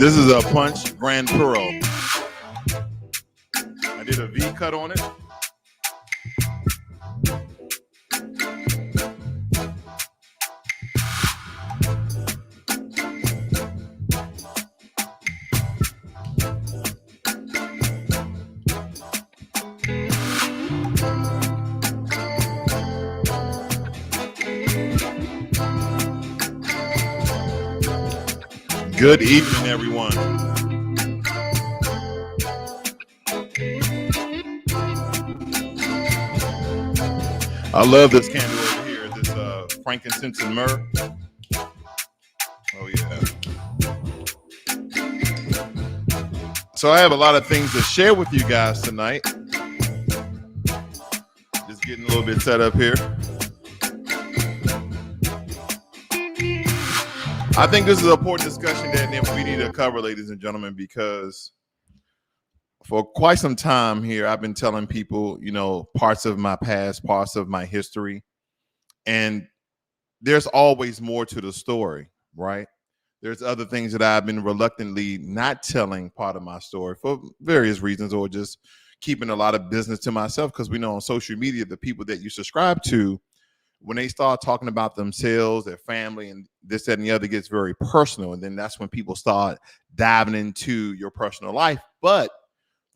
This is a Punch Grand Puro. I did a V cut on it. Good evening, everyone. I love this candle over here, this frankincense and myrrh. Oh, yeah. So I have a lot of things to share with you guys tonight. Just getting a little bit set up here. I think this is an important discussion that we need to cover, ladies and gentlemen, because for quite some time here, I've been telling people, you know, parts of my past, parts of my history, and there's always more to the story, right? There's other things that I've been reluctantly not telling part of my story for various reasons, or just keeping a lot of business to myself, because we know on social media, the people that you subscribe to, when they start talking about themselves, their family, and this, that, and the other, gets very personal. And then that's when people start diving into your personal life. But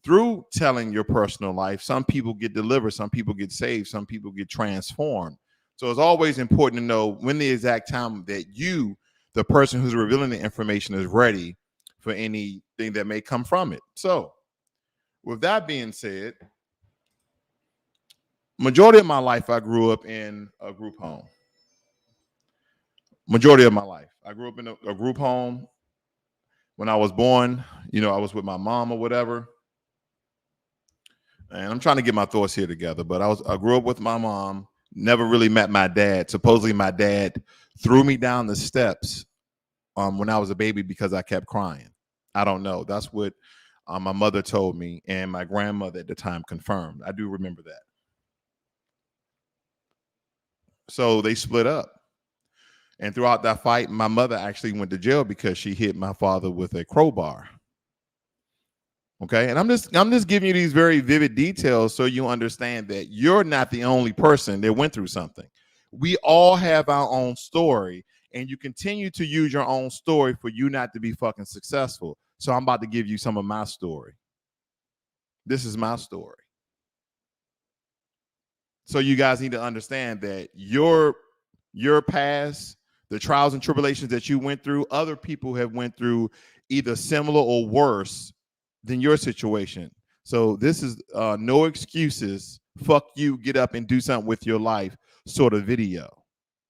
through telling your personal life, some people get delivered, some people get saved, some people get transformed. So it's always important to know when the exact time that you, the person who's revealing the information, is ready for anything that may come from it. So with that being said, majority of my life, I grew up in a group home. Majority of my life, I grew up in a group home. When I was born, you know, I was with my mom or whatever. And I'm trying to get my thoughts here together, but I grew up with my mom, never really met my dad. Supposedly my dad threw me down the steps when I was a baby because I kept crying. I don't know. That's what my mother told me, and my grandmother at the time confirmed. I do remember that. So they split up. And throughout that fight, my mother actually went to jail because she hit my father with a crowbar. Okay, and I'm just giving you these very vivid details so you understand that you're not the only person that went through something. We all have our own story, and you continue to use your own story for you not to be fucking successful. So I'm about to give you some of my story. This is my story. So you guys need to understand that your past, the trials and tribulations that you went through, other people have went through either similar or worse than your situation. So this is no excuses, fuck you, get up and do something with your life sort of video.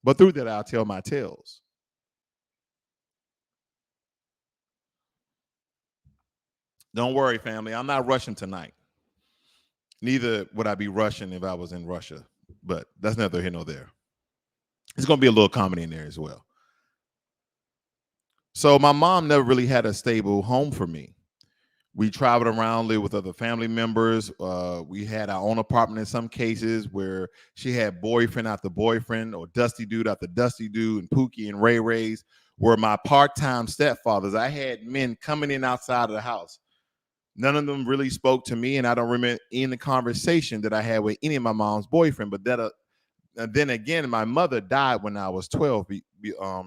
But through that, I'll tell my tales. Don't worry, family. I'm not rushing tonight. Neither would I be rushing if I was in Russia. But that's neither here nor there. It's going to be a little comedy in there as well. So my mom never really had a stable home for me. We traveled around, lived with other family members. We had our own apartment in some cases where she had boyfriend after boyfriend, or dusty dude after dusty dude, and Pookie and Ray Rays were my part-time stepfathers. I had men coming in outside of the house. None of them really spoke to me, and I don't remember any conversation that I had with any of my mom's boyfriend. But that, then again, my mother died when I was 12.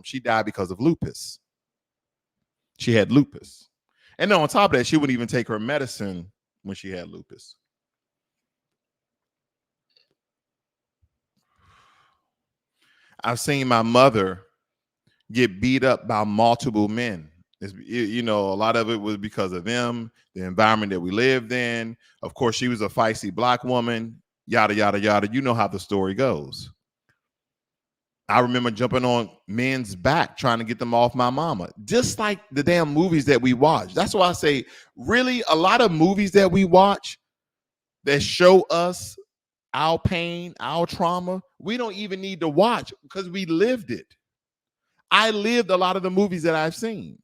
She died because of lupus. She had lupus. And then on top of that, she wouldn't even take her medicine when she had lupus. I've seen my mother get beat up by multiple men. You know, a lot of it was because of them, the environment that we lived in. Of course, she was a feisty black woman, yada, yada, yada. You know how the story goes. I remember jumping on men's back trying to get them off my mama, just like the damn movies that we watch. That's why I say, really, a lot of movies that we watch that show us our pain, our trauma, we don't even need to watch because we lived it. I lived a lot of the movies that I've seen.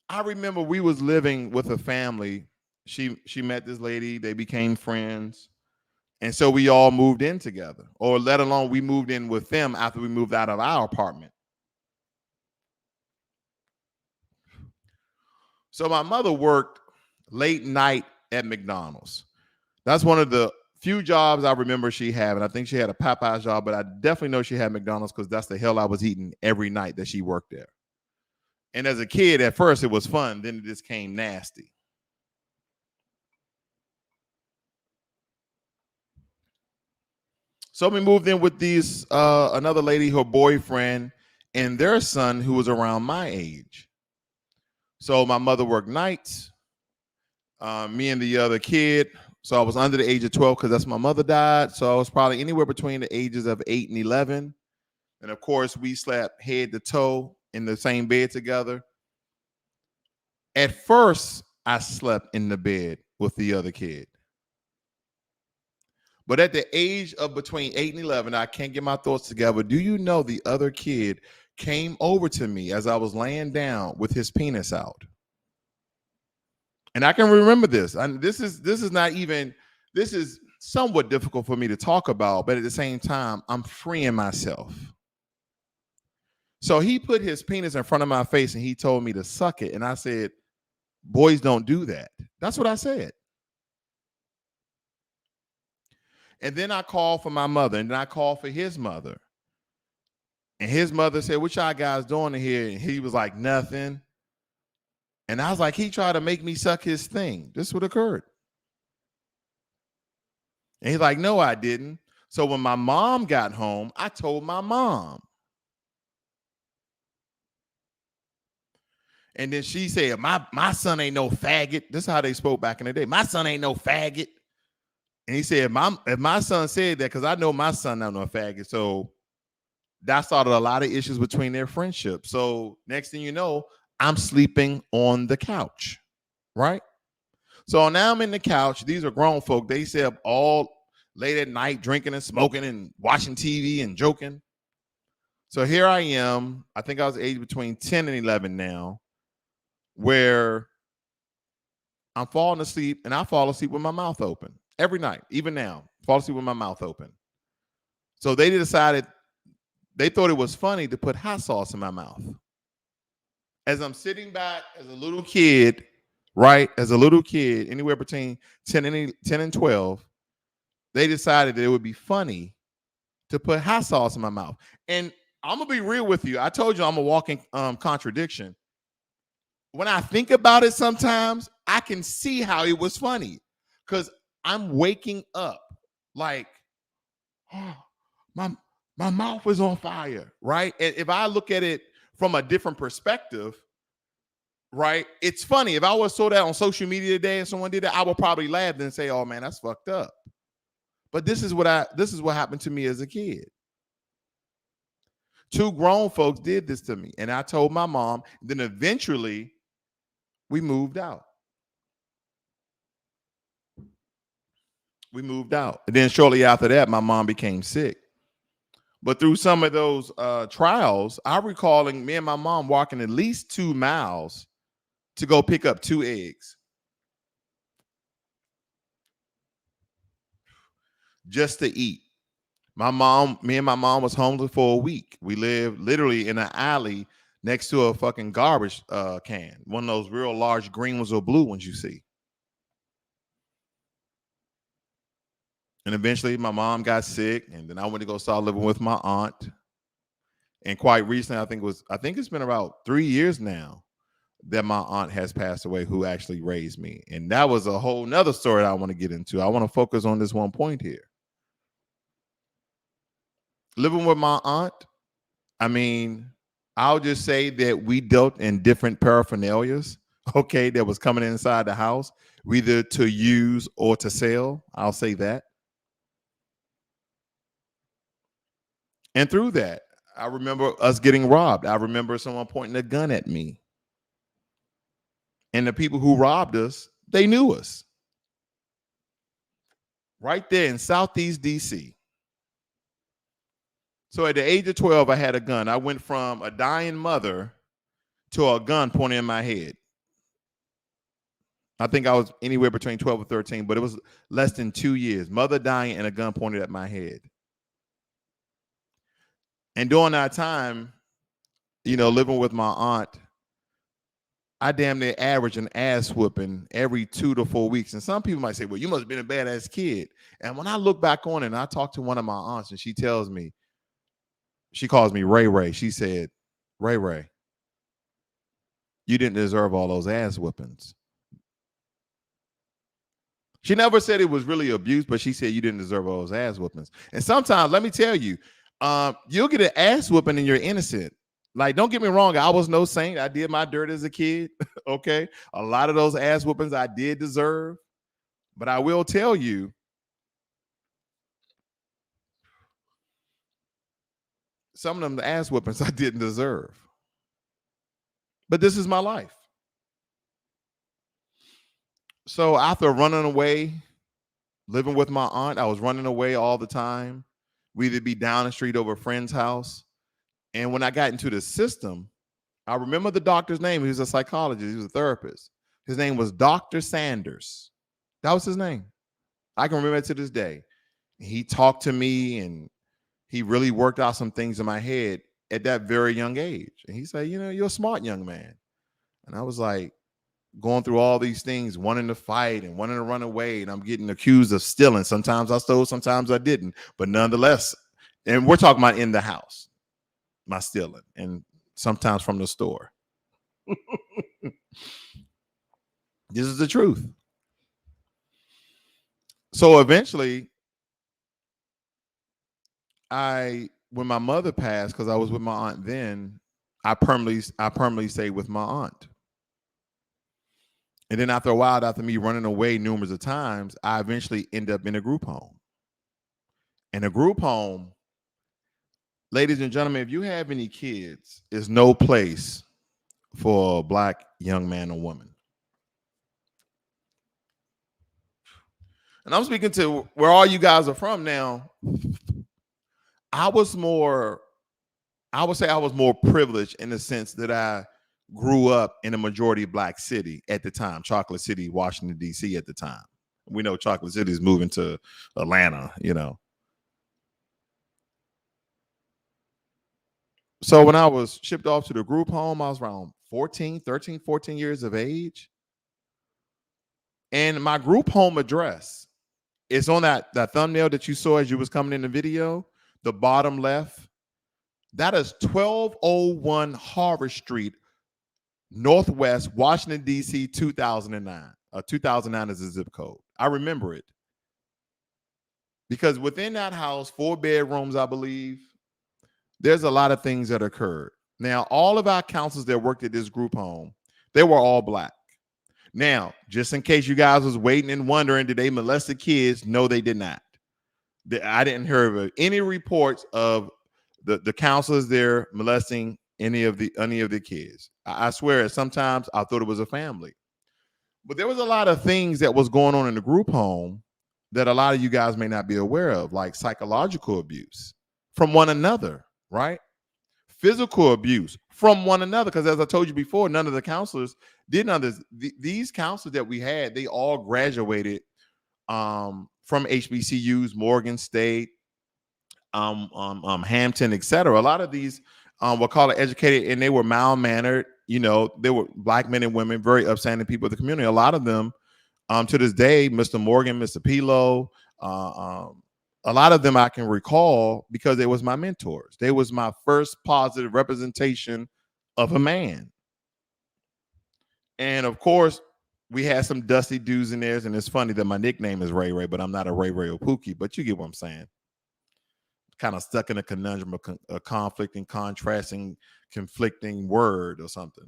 I remember we was living with a family. She met this lady. They became friends. And so we all moved in together, or let alone we moved in with them after we moved out of our apartment. So my mother worked late night at McDonald's. That's one of the few jobs I remember she had. And I think she had a Popeyes job, but I definitely know she had McDonald's because that's the hell I was eating every night that she worked there. And as a kid, at first it was fun. Then it just came nasty. So we moved in with these another lady, her boyfriend, and their son who was around my age. So my mother worked nights. Me and the other kid. So I was under the age of 12 because that's my mother died. So I was probably anywhere between the ages of 8 and 11. And of course, we slept head to toe in the same bed together. At first, I slept in the bed with the other kid. But at the age of between 8 and 11, I can't get my thoughts together. Do you know the other kid came over to me as I was laying down with his penis out? And I can remember this. And this is somewhat difficult for me to talk about, but at the same time, I'm freeing myself. So he put his penis in front of my face and he told me to suck it. And I said, boys don't do that. That's what I said. And then I called for my mother, and then I called for his mother. And his mother said, what y'all guys doing in here? And he was like, nothing. And I was like, he tried to make me suck his thing. This is what occurred. And he's like, no, I didn't. So when my mom got home, I told my mom. And then she said, my son ain't no faggot. This is how they spoke back in the day. My son ain't no faggot. And he said, if my son said that, because I know my son not no faggot. So that started a lot of issues between their friendship. So next thing you know, I'm sleeping on the couch, right? So now I'm in the couch. These are grown folk. They stay up all late at night drinking and smoking and watching TV and joking. So here I am. I think I was aged between 10 and 11 now, where I'm falling asleep, and I fall asleep with my mouth open every night, even now, fall asleep with my mouth open. So they decided, they thought it was funny to put hot sauce in my mouth. As I'm sitting back as a little kid, right? As a little kid, anywhere between 10 and 12, they decided that it would be funny to put hot sauce in my mouth. And I'm going to be real with you. I told you I'm a walking contradiction. When I think about it sometimes, I can see how it was funny because I'm waking up like, oh, my mouth is on fire, right? And if I look at it from a different perspective, right, it's funny. If I was saw that on social media today and someone did that, I would probably laugh and say, oh man, that's fucked up. But this is what happened to me as a kid. Two grown folks did this to me, and I told my mom. Then eventually we moved out. And then shortly after that, my mom became sick. But through some of those trials, I recalling me and my mom walking at least 2 miles to go pick up 2 eggs just to eat. Me and my mom was homeless for a week. We lived literally in an alley next to a fucking garbage can. One of those real large green ones or blue ones you see. And eventually my mom got sick, and then I went to go start living with my aunt. And quite recently, I think it's been about 3 years now that my aunt has passed away, who actually raised me. And that was a whole nother story that I want to get into. I want to focus on this one point here. Living with my aunt, I mean, I'll just say that we dealt in different paraphernalias, okay, that was coming inside the house, either to use or to sell. I'll say that. And through that, I remember us getting robbed. I remember someone pointing a gun at me. And the people who robbed us, they knew us. Right there in Southeast DC. So at the age of 12, I had a gun. I went from a dying mother to a gun pointing in my head. I think I was anywhere between 12 and 13, but it was less than 2 years. Mother dying and a gun pointed at my head. And during that time, living with my aunt, I damn near average an ass whooping every 2 to 4 weeks. And some people might say, well, you must have been a badass kid. And when I look back on it and I talk to one of my aunts and she tells me, she calls me Ray Ray. She said, Ray Ray, you didn't deserve all those ass whoopings. She never said it was really abuse, but she said you didn't deserve all those ass whoopings. And sometimes, let me tell you, you'll get an ass whooping and you're innocent. Like, don't get me wrong, I was no saint. I did my dirt as a kid. Okay. A lot of those ass whoopings I did deserve. But I will tell you, some of them ass whoopings I didn't deserve. But this is my life. So after running away, living with my aunt, I was running away all the time. We'd be down the street over a friend's house. And when I got into the system, I remember the doctor's name. He was a psychologist. He was a therapist. His name was Dr. Sanders. That was his name. I can remember it to this day. He talked to me and he really worked out some things in my head at that very young age. And he said, you know, you're a smart young man. And I was like going through all these things, wanting to fight and wanting to run away. And I'm getting accused of stealing. Sometimes I stole, sometimes I didn't. But nonetheless, and we're talking about in the house, my stealing, and sometimes from the store. This is the truth. So eventually, when my mother passed, because I was with my aunt then, I permanently stayed with my aunt. And then after a while, after me running away numerous of times, I eventually end up in a group home. And a group home, ladies and gentlemen, if you have any kids, is no place for a Black young man or woman. And I'm speaking to where all you guys are from now. I would say I was more privileged in the sense that I grew up in a majority Black city at the time, Chocolate City, Washington, D.C. at the time. We know Chocolate City is moving to Atlanta, you know. So when I was shipped off to the group home, I was around 13, 14 years of age. And my group home address is on that thumbnail that you saw as you was coming in the video, the bottom left. That is 1201 Harvard Street, Northwest, Washington, D.C., 2009. 2009 is the zip code. I remember it. Because within that house, 4 bedrooms, I believe, there's a lot of things that occurred. Now, all of our counselors that worked at this group home, they were all Black. Now, just in case you guys was waiting and wondering, did they molest the kids? No, they did not. I didn't hear of any reports of the counselors there molesting any of the kids. I swear, sometimes I thought it was a family. But there was a lot of things that was going on in the group home that a lot of you guys may not be aware of, like psychological abuse from one another, right? Physical abuse from one another. Because as I told you before, none of the counselors did none of this. These counselors that we had, they all graduated from HBCUs, Morgan State, Hampton, etc. A lot of these were called educated, and they were mild-mannered. You know, they were Black men and women, very upstanding people of the community. A lot of them, to this day, Mr. Morgan, Mr. Pilo, a lot of them I can recall because they was my mentors. They was my first positive representation of a man. And of course, we had some dusty dudes in there, and it's funny that my nickname is Ray Ray, but I'm not a Ray Ray or Pookie, but you get what I'm saying. Kind of stuck in a conundrum of a conflicting, contrasting, conflicting word or something.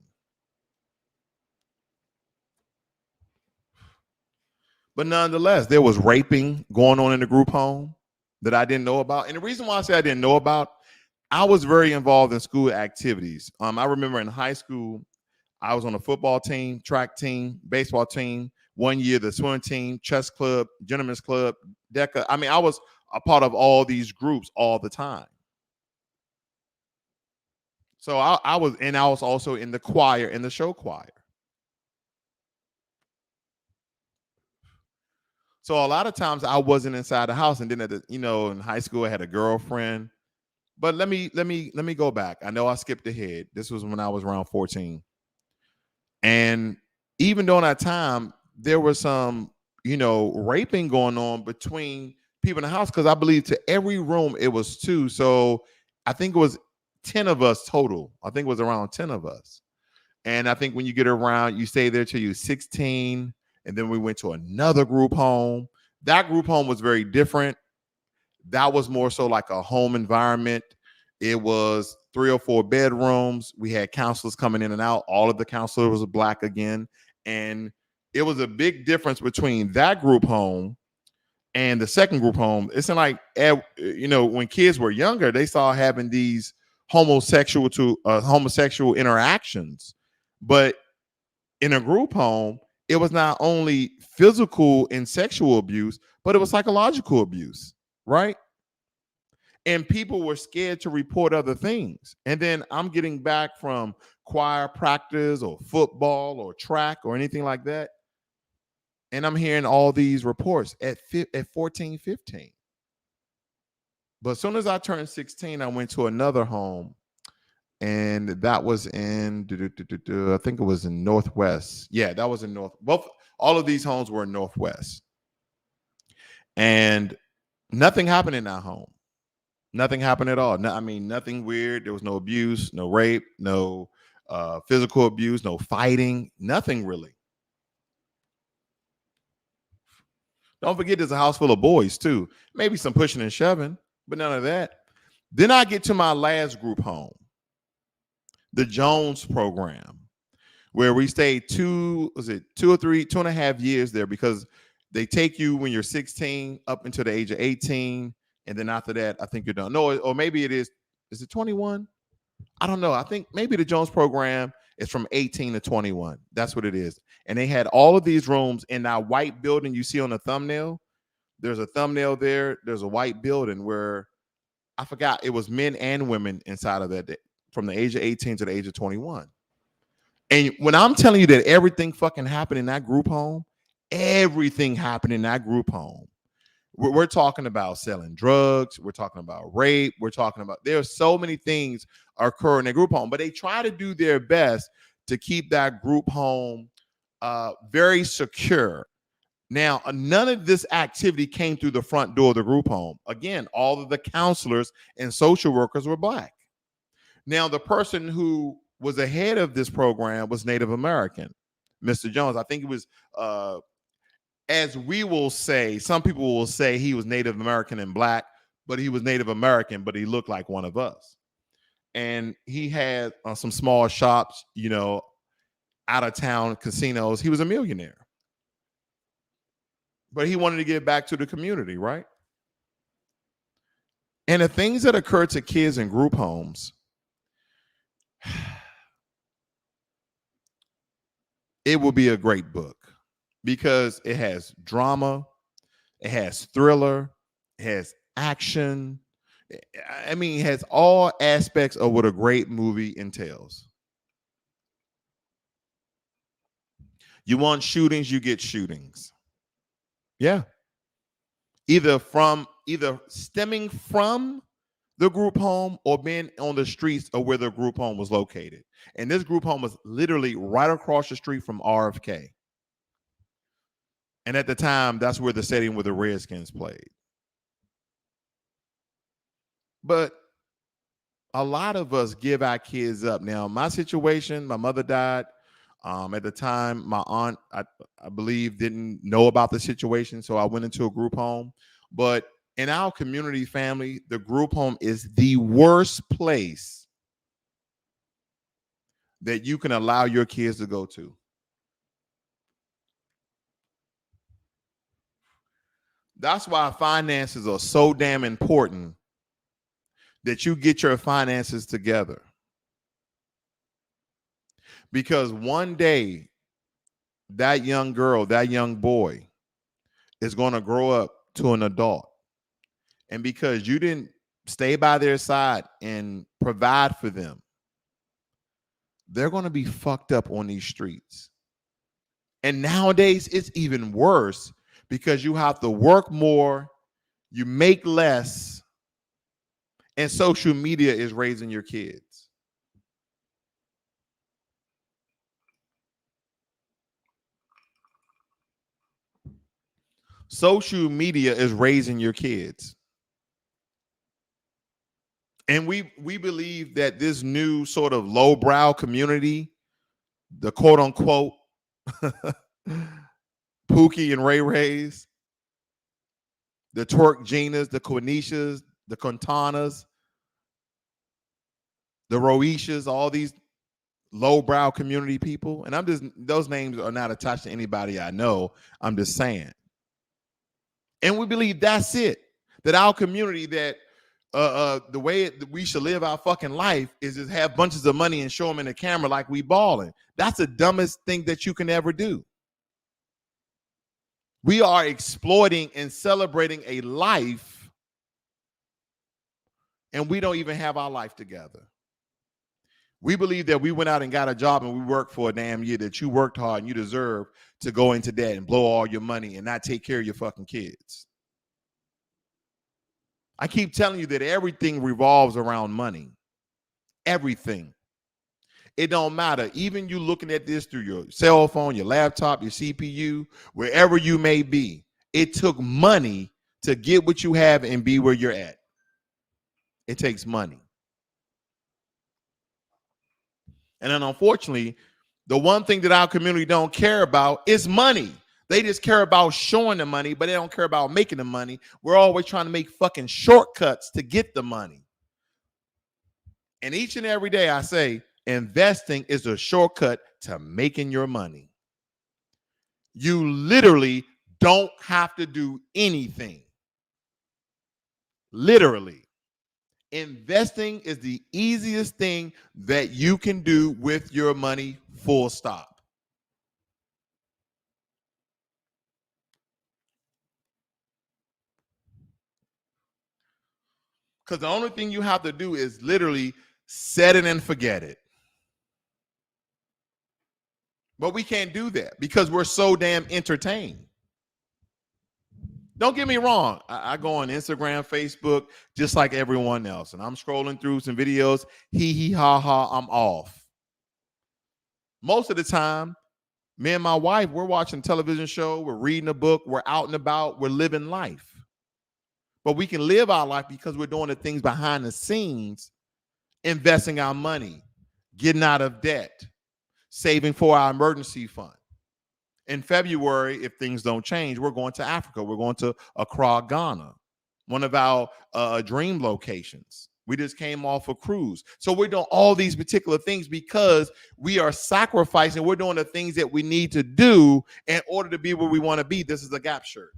But nonetheless, there was raping going on in the group home that I didn't know about. And the reason why I say I didn't know about, I was very involved in school activities. I remember in high school, I was on a football team, track team, baseball team. One year, the swimming team, chess club, gentlemen's club, DECA. I mean, I was a part of all these groups all the time. So I was also in the choir, in the show choir. So a lot of times I wasn't inside the house, and then in high school I had a girlfriend. But let me go back. I know I skipped ahead. This was when I was around 14. And even during that time, there was some, raping going on between people in the house, because I believe to every room it was two. So I think it was 10 of us total. I think it was around 10 of us. And I think when you get around, you stay there till you're 16. And then we went to another group home. That group home was very different. That was more so like a home environment. It was 3 or 4 bedrooms. We had counselors coming in and out. All of the counselors were Black again. And it was a big difference between that group home and the second group home. It's like, when kids were younger, they saw having these homosexual interactions. But in a group home, it was not only physical and sexual abuse, but it was psychological abuse, right? And people were scared to report other things. And then I'm getting back from choir practice or football or track or anything like that. And I'm hearing all these reports at 14, 15. But as soon as I turned 16, I went to another home. And that was in, I think it was in Northwest. Yeah, that was in all of these homes were in Northwest. And nothing happened in that home. Nothing happened at all. Nothing weird. There was no abuse, no rape, no physical abuse, no fighting, nothing really. Don't forget, there's a house full of boys too. Maybe some pushing and shoving, but none of that. Then I get to my last group home, the Jones program, where we stayed 2.5 years there, because they take you when you're 16 up until the age of 18. And then after that, I think you're done. No, or maybe it is it 21? I don't know. I think maybe the Jones program is from 18 to 21. That's what it is. And they had all of these rooms in that white building you see on the thumbnail. There's a thumbnail there. There's a white building where I forgot, it was men and women inside of that, from the age of 18 to the age of 21. And when I'm telling you that everything fucking happened in that group home, everything happened in that group home. We're talking about selling drugs. We're talking about rape. We're talking about, there are so many things occur in a group home, but they try to do their best to keep that group home very secure. Now, none of this activity came through the front door of the group home. Again, all of the counselors and social workers were Black. Now, the person who was the head of this program was Native American, Mr. Jones. I think it was, as we will say, some people will say he was Native American and Black, but he was Native American, but he looked like one of us. And he had some small shops, out of town casinos. He was a millionaire, but he wanted to give back to the community, right? And the things that occur to kids in group homes, it will be a great book, because it has drama, it has thriller, it has action. It has all aspects of what a great movie entails. You want shootings, you get shootings. Yeah. Either stemming from the group home or being on the streets of where the group home was located. And this group home was literally right across the street from RFK. And at the time, that's where the stadium where the Redskins played. But a lot of us give our kids up. Now, my situation, my mother died. At the time, my aunt, I believe, didn't know about the situation. So I went into a group home. But in our community family, the group home is the worst place that you can allow your kids to go to. That's why finances are so damn important, that you get your finances together. Because one day, that young girl, that young boy is going to grow up to an adult. And because you didn't stay by their side and provide for them, they're going to be fucked up on these streets. And nowadays, it's even worse, because you have to work more, you make less, and social media is raising your kids. Social media is raising your kids. And we believe that this new sort of lowbrow community, the quote unquote Pookie and Ray Rays, the Twerk Ginas, the Quinishas, the Contanas, the Roishas, all these lowbrow community people. And those names are not attached to anybody I know. I'm just saying. And we believe that's it. That our community, that the way we should live our fucking life is just have bunches of money and show them in the camera like we balling. That's the dumbest thing that you can ever do. We are exploiting and celebrating a life, and we don't even have our life together. We believe that we went out and got a job and we worked for a damn year, that you worked hard and you deserve to go into debt and blow all your money and not take care of your fucking kids. I keep telling you that everything revolves around money. Everything. It don't matter. Even you looking at this through your cell phone, your laptop, your CPU, wherever you may be, it took money to get what you have and be where you're at. It takes money. And then unfortunately, the one thing that our community don't care about is money. They just care about showing the money, but they don't care about making the money. We're always trying to make fucking shortcuts to get the money. And each and every day I say, investing is a shortcut to making your money. You literally don't have to do anything. Literally. Investing is the easiest thing that you can do with your money, full stop. Because the only thing you have to do is literally set it and forget it. But we can't do that because we're so damn entertained. Don't get me wrong. I go on Instagram, Facebook, just like everyone else. And I'm scrolling through some videos. Hee hee ha ha, I'm off. Most of the time, me and my wife, we're watching a television show, we're reading a book, we're out and about, we're living life. But we can live our life because we're doing the things behind the scenes, investing our money, getting out of debt, saving for our emergency fund. In February, if things don't change, we're going to Africa. We're going to Accra, Ghana, one of our dream locations. We just came off a cruise. So we're doing all these particular things because we are sacrificing. We're doing the things that we need to do in order to be where we want to be. This is a Gap shirt.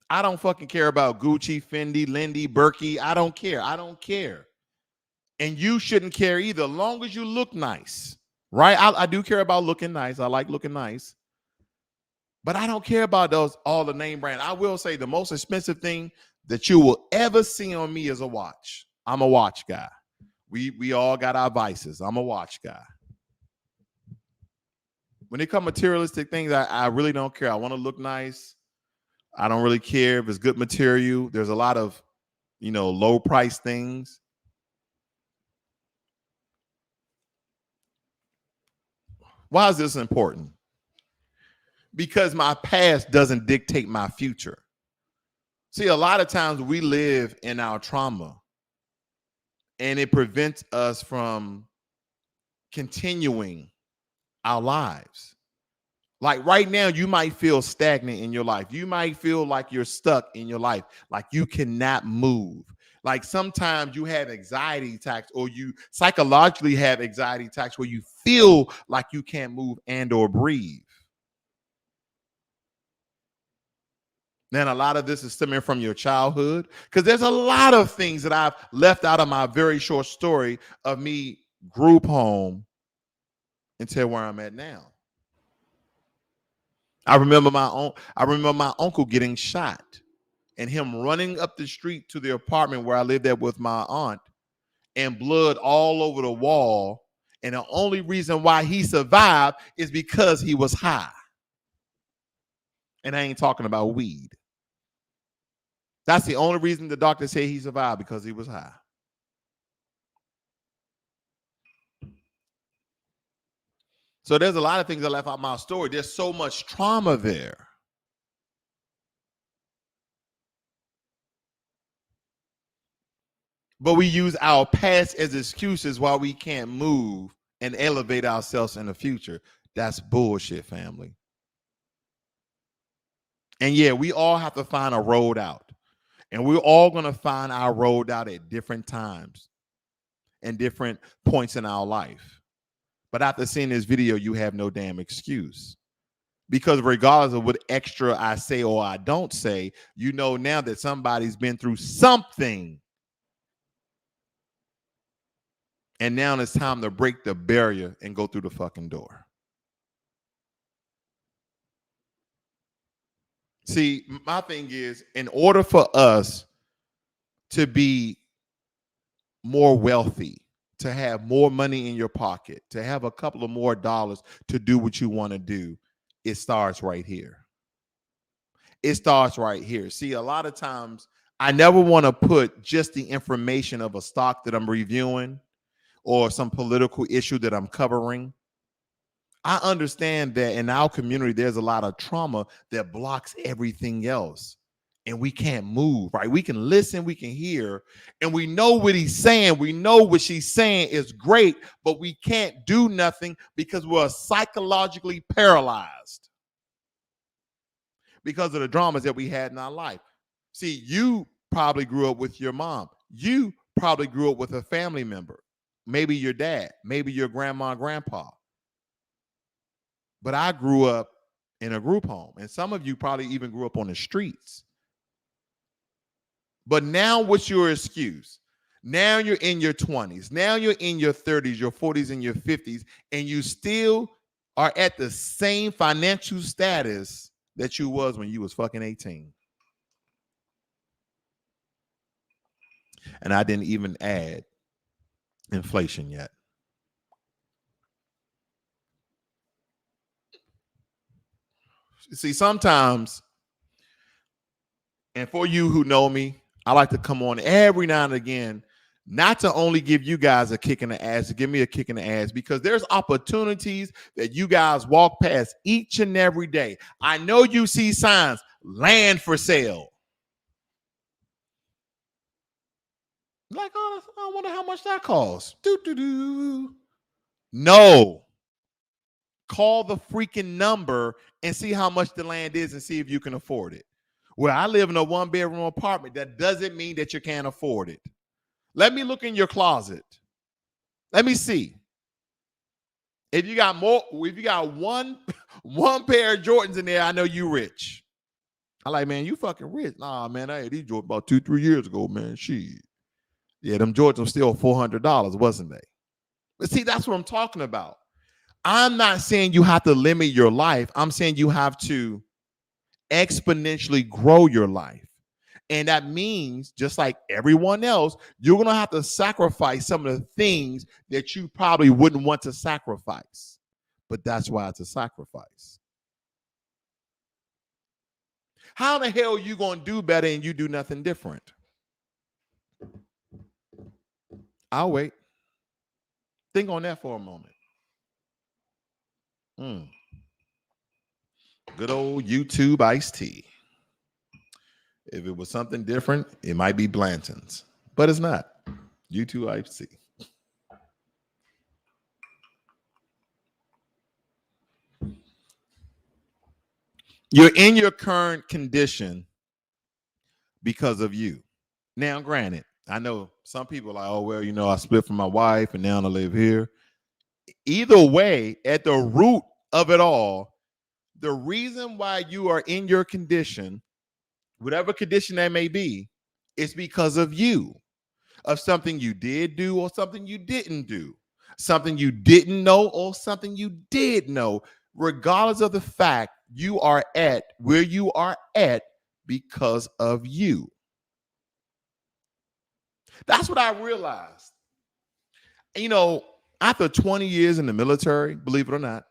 I don't fucking care about Gucci, Fendi, Lindy, Berkey. I don't care. I don't care. And you shouldn't care either, as long as you look nice. Right? I do care about looking nice. I like looking nice. But I don't care about those, all the name brand. I will say the most expensive thing that you will ever see on me is a watch. I'm a watch guy. We all got our vices. I'm a watch guy. When it comes materialistic things, I really don't care. I want to look nice. I don't really care if it's good material. There's a lot of, low price things. Why is this important? Because my past doesn't dictate my future. See, a lot of times we live in our trauma and it prevents us from continuing our lives. Like right now, you might feel stagnant in your life. You might feel like you're stuck in your life, like you cannot move. Like sometimes you have anxiety attacks, or you psychologically have anxiety attacks where you feel like you can't move and or breathe. Then a lot of this is stemming from your childhood, because there's a lot of things that I've left out of my very short story of me group home until where I'm at now. I remember my uncle getting shot and him running up the street to the apartment where I lived at with my aunt, and blood all over the wall. And the only reason why he survived is because he was high. And I ain't talking about weed. That's the only reason the doctor said he survived, because he was high. So there's a lot of things I left out my story. There's so much trauma there. But we use our past as excuses while we can't move and elevate ourselves in the future. That's bullshit, family. And yeah, we all have to find a road out. And we're all going to find our road out at different times and different points in our life. But after seeing this video, you have no damn excuse. Because regardless of what extra I say or I don't say, you know now that somebody's been through something. And now it's time to break the barrier and go through the fucking door. See, my thing is, in order for us to be more wealthy, to have more money in your pocket, to have a couple of more dollars to do what you want to do, it starts right here. It starts right here. See, a lot of times I never want to put just the information of a stock that I'm reviewing or some political issue that I'm covering. I understand that in our community, there's a lot of trauma that blocks everything else. And we can't move, right? We can listen, we can hear, and we know what he's saying. We know what she's saying is great, but we can't do nothing because we're psychologically paralyzed because of the dramas that we had in our life. See, you probably grew up with your mom. You probably grew up with a family member, maybe your dad, maybe your grandma and grandpa. But I grew up in a group home, and some of you probably even grew up on the streets. But now what's your excuse? Now you're in your 20s. Now you're in your 30s, your 40s, and your 50s, and you still are at the same financial status that you was when you was fucking 18. And I didn't even add inflation yet. See, sometimes, and for you who know me, I like to come on every now and again, not to only give you guys a kick in the ass, to give me a kick in the ass, because there's opportunities that you guys walk past each and every day. I know you see signs, land for sale. Like, oh, I wonder how much that costs. No. Call the freaking number and see how much the land is and see if you can afford it. Well, I live in a one-bedroom apartment. That doesn't mean that you can't afford it. Let me look in your closet. Let me see. If you got one pair of Jordans in there, I know you rich. I like, man, you fucking rich. Nah, man, I had these Jordans about 2-3 years ago, man. Shit. Yeah, them Jordans were still $400, wasn't they? But see, that's what I'm talking about. I'm not saying you have to limit your life. I'm saying you have to exponentially grow your life. And that means, just like everyone else, you're going to have to sacrifice some of the things that you probably wouldn't want to sacrifice. But that's why it's a sacrifice. How the hell are you going to do better and you do nothing different? I'll wait. Think on that for a moment. Good old YouTube iced tea. If it was something different, it might be Blanton's, but it's not. YouTube iced tea. You're in your current condition because of you. Now, granted, I know some people are like, oh, well, you know, I split from my wife and now I live here. Either way, at the root of it all, the reason why you are in your condition, whatever condition that may be, is because of you, of something you did do or something you didn't do, something you didn't know or something you did know. Regardless of the fact, you are at where you are at because of you. That's what I realized. You know, after 20 years in the military, believe it or not,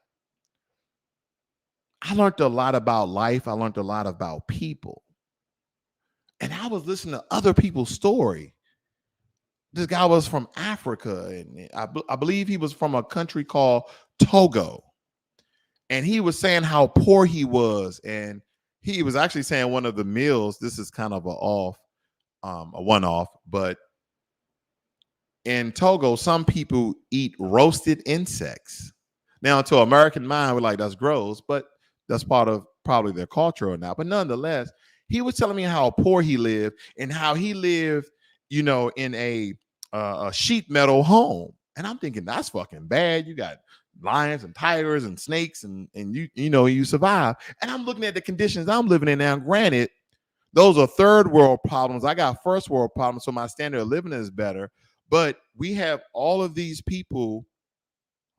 I learned a lot about life. I learned a lot about people. And I was listening to other people's story. This guy was from Africa, and I believe he was from a country called Togo. And he was saying how poor he was, and he was actually saying one of the meals. This is kind of a one-off, but in Togo, some people eat roasted insects. Now, to American mind, we're like, that's gross, but that's part of probably their culture or not. But nonetheless, he was telling me how poor he lived and how he lived, in a sheet metal home. And I'm thinking that's fucking bad. You got lions and tigers and snakes, and you survive. And I'm looking at the conditions I'm living in now. Granted, those are third world problems. I got first world problems, so my standard of living is better. But we have all of these people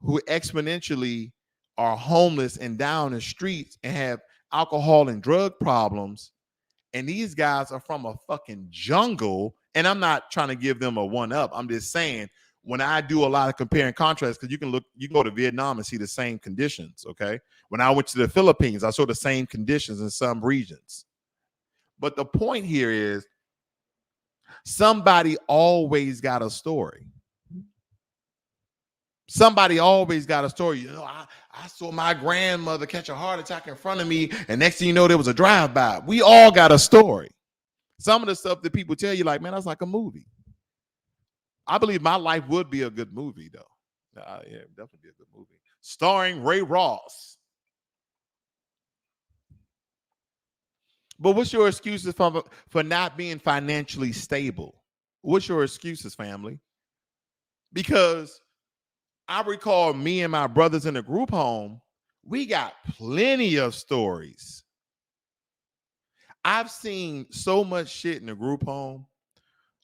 who exponentially are homeless and down the streets and have alcohol and drug problems. And these guys are from a fucking jungle. And I'm not trying to give them a one up. I'm just saying, when I do a lot of compare and contrast, because you can go to Vietnam and see the same conditions. Okay. When I went to the Philippines, I saw the same conditions in some regions. But the point here is, somebody always got a story. Somebody always got a story. I saw my grandmother catch a heart attack in front of me, and next thing you know, there was a drive-by. We all got a story. Some of the stuff that people tell you, like, man, that's like a movie. I believe my life would be a good movie, though. Yeah, definitely be a good movie. Starring Ray Ross. But what's your excuses for not being financially stable? What's your excuses, family? Because I recall me and my brothers in the group home, we got plenty of stories. I've seen so much shit in the group home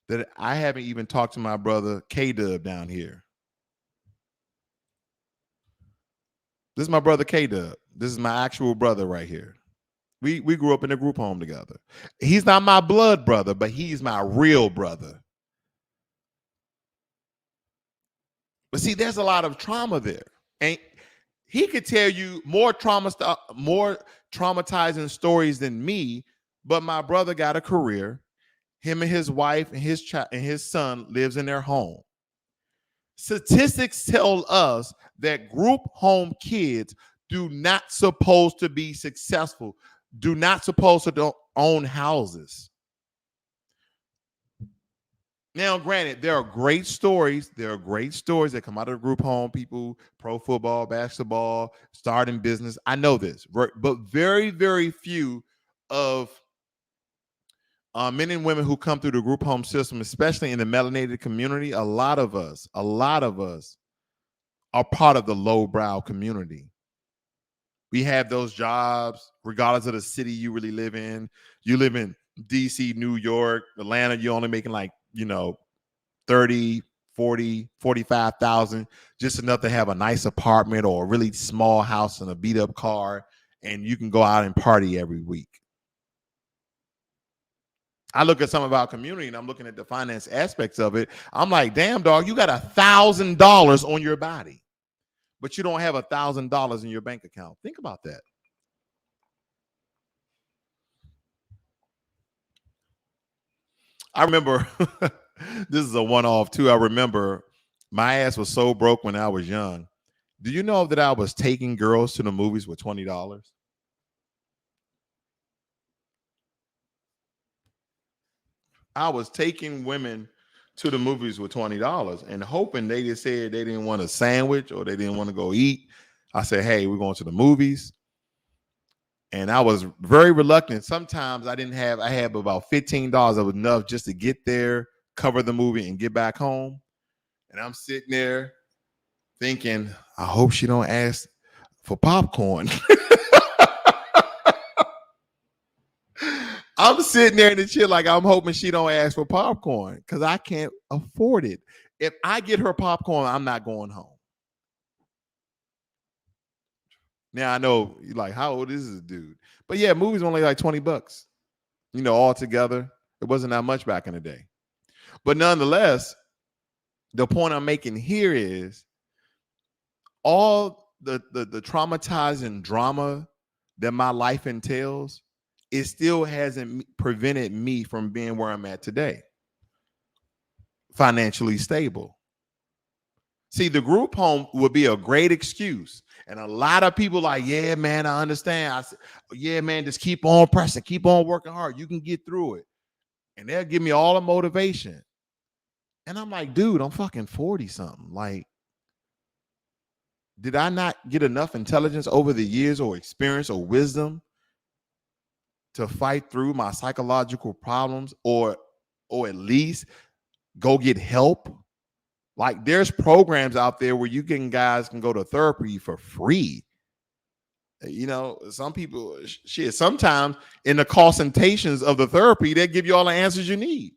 that I haven't even talked to my brother K-Dub down here. This is my brother K-Dub. This is my actual brother right here. We grew up in a group home together. He's not my blood brother, but he's my real brother. But see, there's a lot of trauma there. And he could tell you more traumatizing stories than me, but my brother got a career. Him and his wife and his son lives in their home. Statistics tell us that group home kids do not supposed to be successful, do not supposed to own houses. Now, granted, there are great stories. There are great stories that come out of the group home. People, pro football, basketball, starting business. I know this, but very, very few of men and women who come through the group home system, especially in the melanated community, a lot of us are part of the lowbrow community. We have those jobs, regardless of the city you really live in. You live in DC, New York, Atlanta, you're only making 30, 40, 45,000, just enough to have a nice apartment or a really small house and a beat up car, and you can go out and party every week. I look at some of our community and I'm looking at the finance aspects of it. I'm like, damn, dog, you got $1,000 on your body, but you don't have $1,000 in your bank account. Think about that. I remember this is a one-off too. I remember my ass was so broke when I was young. Do you know that I was taking girls to the movies with $20? I was taking women to the movies with $20 and hoping they just said they didn't want a sandwich or they didn't want to go eat. I said, hey, we're going to the movies. And I was very reluctant. Sometimes I had about $15 that was enough just to get there, cover the movie, and get back home. And I'm sitting there thinking, I hope she don't ask for popcorn. I'm sitting there in the chair like I'm hoping she don't ask for popcorn because I can't afford it. If I get her popcorn, I'm not going home. Now I know you're like, how old is this dude? But yeah, movies only like $20, all together. It wasn't that much back in the day. But nonetheless, the point I'm making here is all the traumatizing drama that my life entails, it still hasn't prevented me from being where I'm at today, financially stable. See, the group home would be a great excuse. And a lot of people like, yeah, man, I understand. I said, yeah, man, just keep on pressing, keep on working hard. You can get through it. And they'll give me all the motivation. And I'm like, dude, I'm fucking 40 something. Like, did I not get enough intelligence over the years or experience or wisdom to fight through my psychological problems or at least go get help? Like, there's programs out there where guys can go to therapy for free. You know, some people, shit, sometimes in the consultations of the therapy, they give you all the answers you need.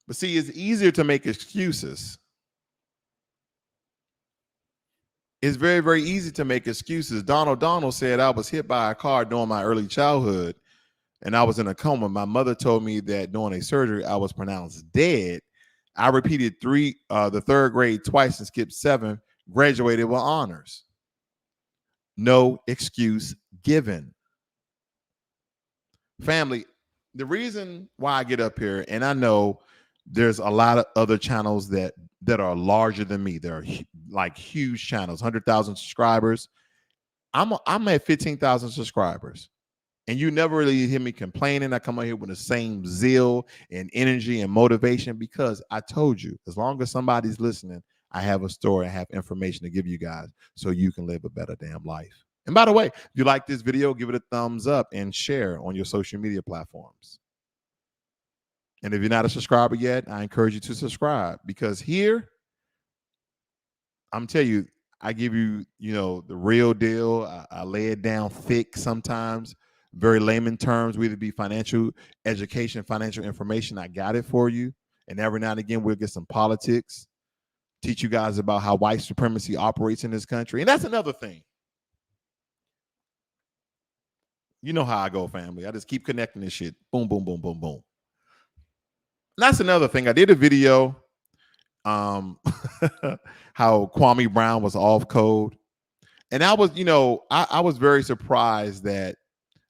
But see, it's easier to make excuses. It's very, very easy to make excuses. Donald said, I was hit by a car during my early childhood and I was in a coma. My mother told me that during a surgery, I was pronounced dead. I repeated the third grade twice and skipped 7, graduated with honors. No excuse given. Family, the reason why I get up here, and I know there's a lot of other channels that are larger than me. They're like huge channels, 100,000 subscribers. I'm at 15,000 subscribers. And you never really hear me complaining. I come out here with the same zeal and energy and motivation because I told you, as long as somebody's listening, I have a story, I have information to give you guys so you can live a better damn life. And by the way, if you like this video, give it a thumbs up and share on your social media platforms. And if you're not a subscriber yet, I encourage you to subscribe because here, I'm telling you, I give you, the real deal. I lay it down thick sometimes. Very layman terms, whether it be financial education, financial information, I got it for you. And every now and again, we'll get some politics, teach you guys about how white supremacy operates in this country. And that's another thing. You know how I go, family. I just keep connecting this shit. Boom, boom, boom, boom, boom. And that's another thing. I did a video, how Kwame Brown was off code. And I was, I was very surprised that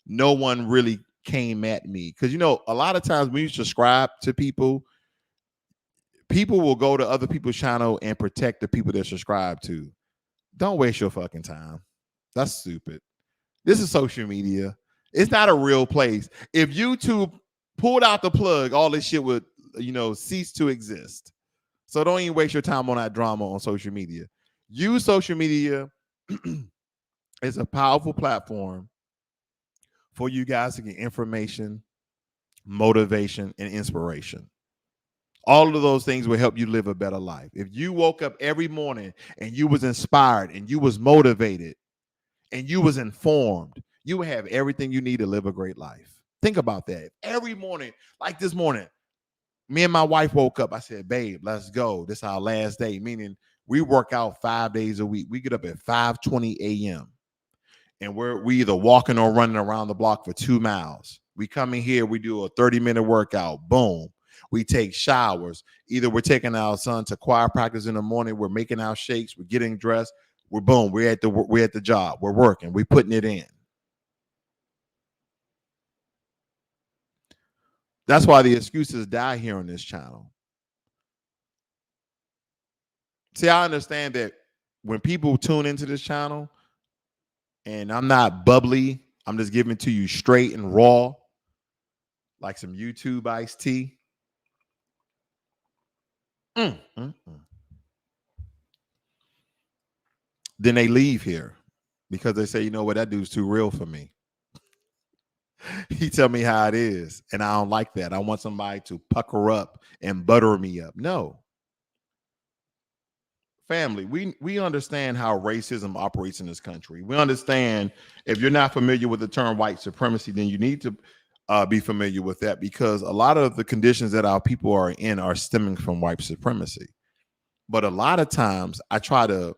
no one really came at me because a lot of times when you subscribe to people will go to other people's channel and protect the people they're subscribed to. Don't waste your fucking time. That's stupid. This is social media. It's not a real place. If YouTube pulled out the plug, all this shit would cease to exist. So don't even waste your time on that drama on social media. Use social media as a powerful platform for you guys to get information, motivation, and inspiration. All of those things will help you live a better life. If you woke up every morning and you was inspired and you was motivated and you was informed, you would have everything you need to live a great life. Think about that. Every morning, like this morning, me and my wife woke up. I said, babe, let's go. This is our last day, meaning we work out 5 days a week. We get up at 5:20 a.m. and we either walking or running around the block for 2 miles. We come in here, we do a 30-minute workout. Boom. We take showers. Either we're taking our son to choir practice in the morning, we're making our shakes, we're getting dressed, we're at the job, we're working, we're putting it in. That's why the excuses die here on this channel. See, I understand that when people tune into this channel, and I'm not bubbly, I'm just giving it to you straight and raw, like some YouTube iced tea. Then they leave here because they say, you know what, that dude's too real for me. He tell me how it is, and I don't like that. I want somebody to pucker up and butter me up. No. Family, we understand how racism operates in this country. We understand if you're not familiar with the term white supremacy, then you need to be familiar with that because a lot of the conditions that our people are in are stemming from white supremacy. But a lot of times I try to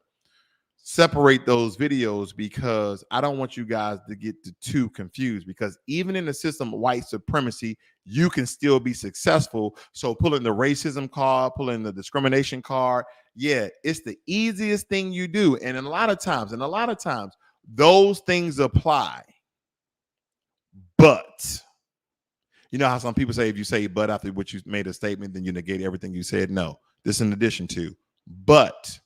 separate those videos because I don't want you guys to get too confused because even in the system of white supremacy, you can still be successful. So pulling the racism card, pulling the discrimination card, yeah, it's the easiest thing you do. And a lot of times, those things apply. But You know how some people say if you say but after what you made a statement, then you negate everything you said? No, this is in addition to. But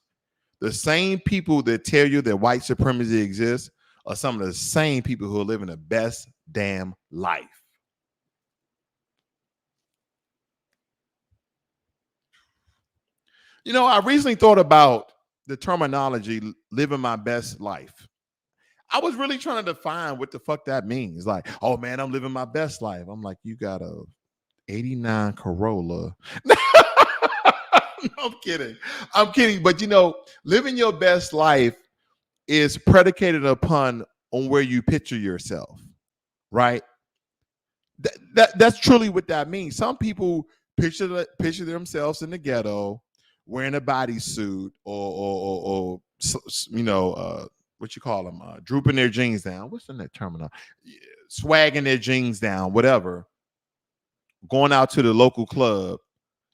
the same people that tell you that white supremacy exists are some of the same people who are living the best damn life. You know, I recently thought about the terminology living my best life. I was really trying to define what the fuck that means. Like, oh man, I'm living my best life. I'm like, you got a 89 Corolla. No, I'm kidding. I'm kidding. But you know, living your best life is predicated upon on where you picture yourself, right? That's truly what that means. Some people picture themselves in the ghetto, wearing a bodysuit, or you know, what you call them, drooping their jeans down. What's in that terminal? Swagging their jeans down, whatever. Going out to the local club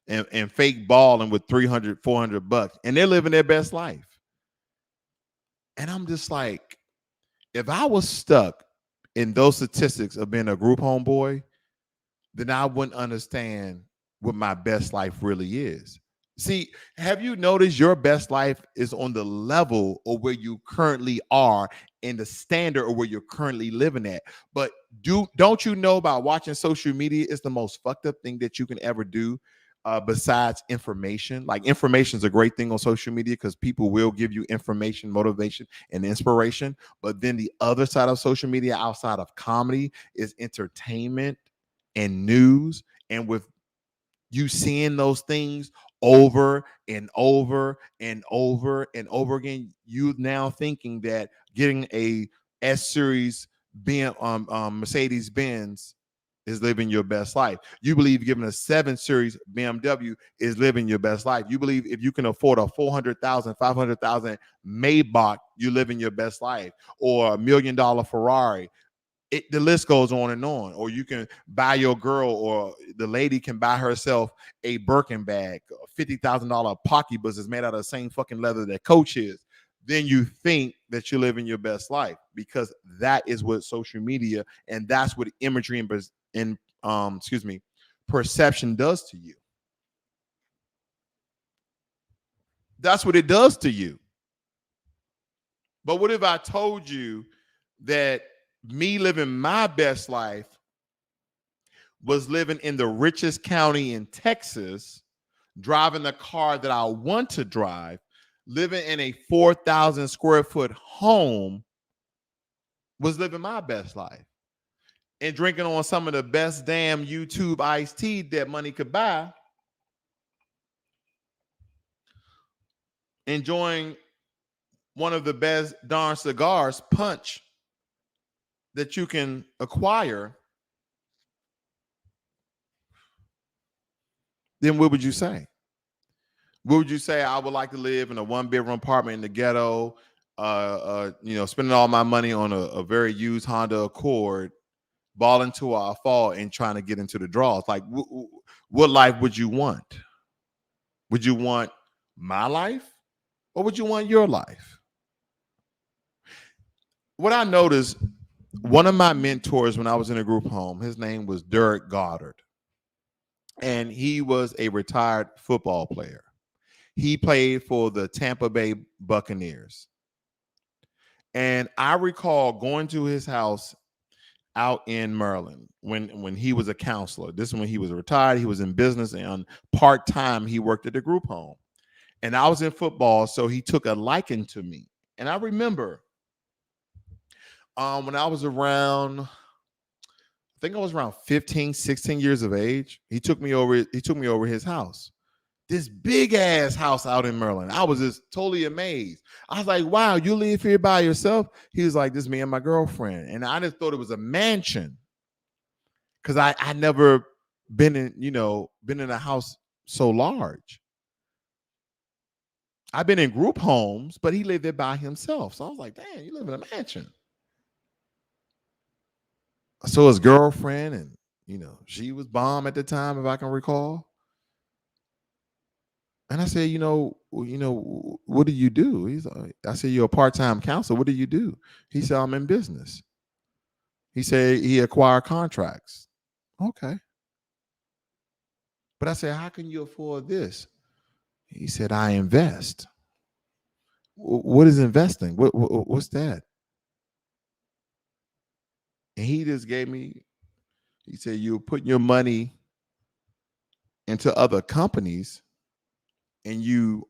and fake balling with 300, 400 bucks, and they're living their best life. And I'm just like, if I was stuck in those statistics of being a group homeboy, then I wouldn't understand what my best life really is. See, have you noticed your best life is on the level of where you currently are and the standard of where you're currently living at? But don't you know about watching social media is the most fucked up thing that you can ever do, besides information? Like, information is a great thing on social media because people will give you information, motivation, and inspiration. But then the other side of social media, outside of comedy, is entertainment and news. And with you seeing those things over and over and over and over again, you now thinking that getting a S series Mercedes Benz is living your best life. You believe giving a 7 series BMW is living your best life. You believe if you can afford a 400,000, 500,000 Maybach, you living your best life, or $1 million Ferrari. The list goes on and on. Or you can buy your girl, or the lady can buy herself a Birkin bag, a $50,000 pocketbook that's made out of the same fucking leather that Coach is. Then you think that you're living your best life, because that is what social media and that's what imagery and perception does to you. That's what it does to you. But what if I told you that me living my best life was living in the richest county in Texas, driving the car that I want to drive, living in a 4,000 square foot home, was living my best life, and drinking on some of the best damn YouTube iced tea that money could buy, enjoying one of the best darn cigars, Punch, that you can acquire, then what would you say? What would you say? I would like to live in a 1-bedroom apartment in the ghetto, spending all my money on a very used Honda Accord, balling to a fall and trying to get into the draws. Like, what life would you want? Would you want my life, or would you want your life? What I noticed, one of my mentors when I was in a group home, his name was Derek Goddard, and he was a retired football player. He played for the Tampa Bay Buccaneers. And I recall going to his house out in Maryland when he was a counselor. This is when he was retired. He was in business, and part-time he worked at the group home. And I was in football, so he took a liking to me. And I remember when I was around, I think I was around 15, 16 years of age, he took me over his house. This big ass house out in Maryland. I was just totally amazed. I was like, wow, you live here by yourself? He was like, this is me and my girlfriend. And I just thought it was a mansion, because I never been in a house so large. I've been in group homes, but he lived there by himself. So I was like, damn, you live in a mansion. So his girlfriend, and she was bomb at the time, if I can recall. And I said, what do you do? I said, you're a part-time counselor. What do you do? He said, I'm in business. He said he acquired contracts. Okay. But I said, how can you afford this? He said, I invest. What is investing? What's that? And he just gave me, he said, you're putting your money into other companies and you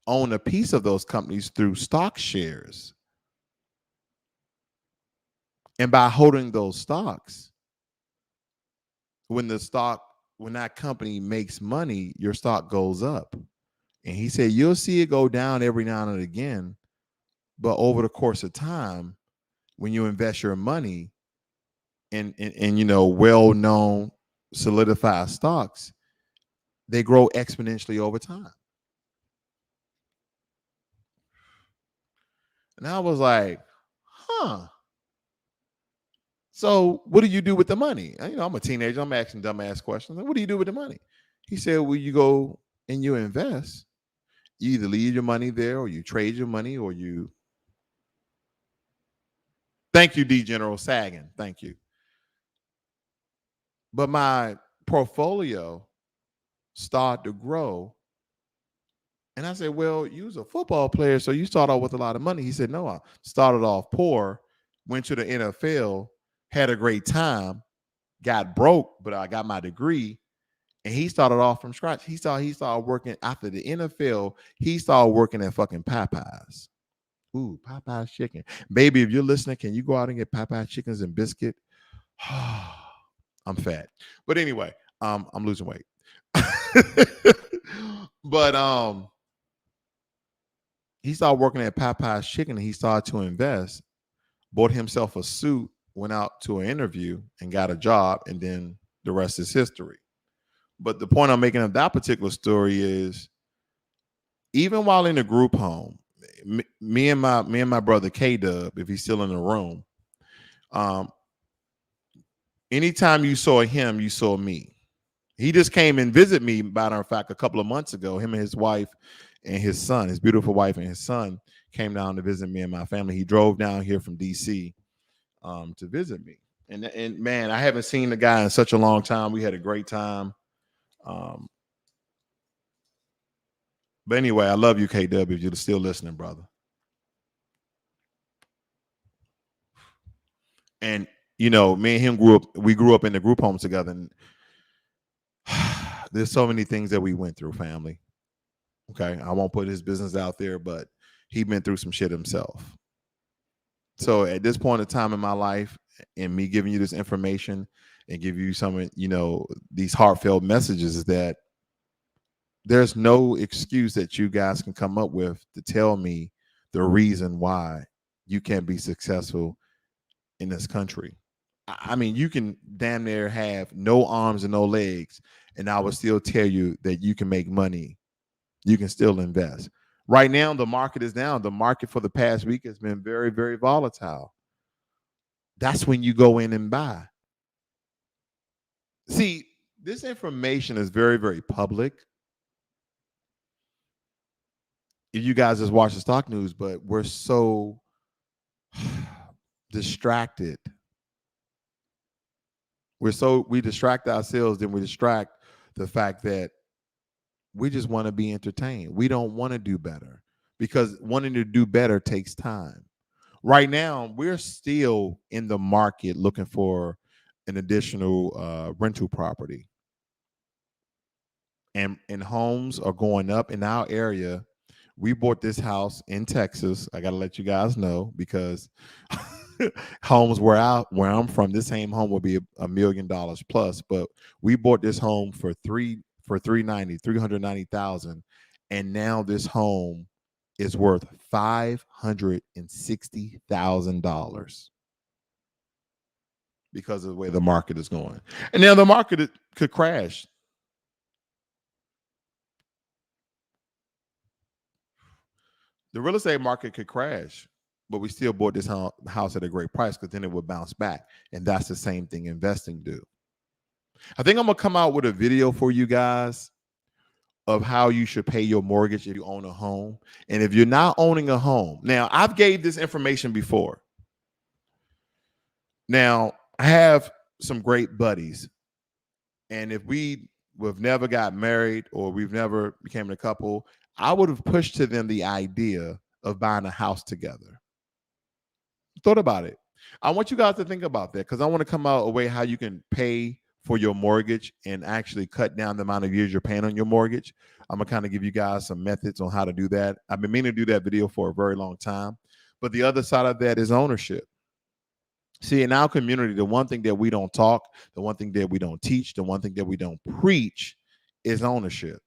own a piece of those companies through stock shares. And by holding those stocks, when that company makes money, your stock goes up. And he said, you'll see it go down every now and again. But over the course of time, when you invest your money in well-known solidified stocks, they grow exponentially over time. And I was like, huh. So what do you do with the money? I'm a teenager. I'm asking dumbass questions. What do you do with the money? He said, well, you go and you invest. You either leave your money there or you trade your money or you. Thank you, D General Sagan. Thank you. But my portfolio started to grow. And I said, well, you was a football player, so you start off with a lot of money. He said, no, I started off poor, went to the NFL, had a great time, got broke, but I got my degree. And he started off from scratch. He started working after the NFL. He started working at fucking Popeyes. Ooh, Popeyes chicken. Baby, if you're listening, can you go out and get Popeyes chickens and biscuit? I'm fat. But anyway, I'm losing weight. But he started working at Popeye's Chicken and he started to invest, bought himself a suit, went out to an interview and got a job, and then the rest is history. But the point I'm making of that particular story is, even while in a group home, me and my brother K-Dub, if he's still in the room, anytime you saw him, you saw me. He just came and visit me, matter of fact, a couple of months ago. Him and his wife and his son, his beautiful wife and his son, came down to visit me and my family. He drove down here from DC to visit me. And man, I haven't seen the guy in such a long time. We had a great time. But anyway, I love you, KW, if you're still listening, brother. And me and him grew up in the group home together. And there's so many things that we went through, family. Okay, I won't put his business out there, but he's been through some shit himself. So at this point in time in my life, and me giving you this information and give you some, these heartfelt messages, is that there's no excuse that you guys can come up with to tell me the reason why you can't be successful in this country. I mean, you can damn near have no arms and no legs, and I will still tell you that you can make money. You can still invest. Right now, the market is down. The market for the past week has been very, very volatile. That's when you go in and buy. See, this information is very, very public. If you guys just watch the stock news, but we're so distracted. We distract ourselves, then we distract the fact that we just want to be entertained. We don't want to do better, because wanting to do better takes time. Right now, we're still in the market looking for an additional rental property. And homes are going up in our area. We bought this house in Texas. I got to let you guys know, because homes where I'm from, this same home will be $1 million plus. But we bought this home for $390,000, and now this home is worth $560,000 because of the way the market is going. And now the market could crash. The real estate market could crash, but we still bought this house at a great price, because then it would bounce back. And that's the same thing investing do. I think I'm going to come out with a video for you guys of how you should pay your mortgage if you own a home. And if you're not owning a home, now I've gave this information before. Now I have some great buddies And if we've never got married or we've never became a couple, I would have pushed to them the idea of buying a house together. Thought about it. I want you guys to think about that because I want to come out a way how you can pay for your mortgage and actually cut down the amount of years you're paying on your mortgage. I'm gonna kind of give you guys some methods on how to do that. I've been meaning to do that video for a very long time. But the other side of that is ownership. See, in our community, the one thing that we don't talk, the one thing that we don't teach, the one thing that we don't preach is ownership.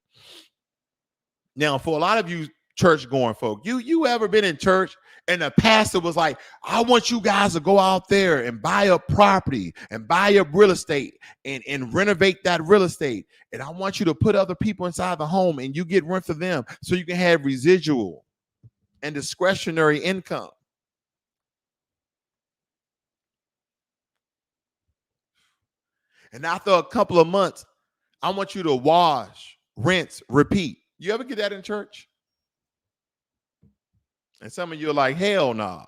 Now, for a lot of you church going folk, you ever been in church and the pastor was like, I want you guys to go out there and buy up property and buy up real estate and renovate that real estate. And I want you to put other people inside the home and you get rent for them so you can have residual and discretionary income. And after a couple of months, I want you to wash, rinse, repeat. You ever get that in church? And some of you are like, hell nah.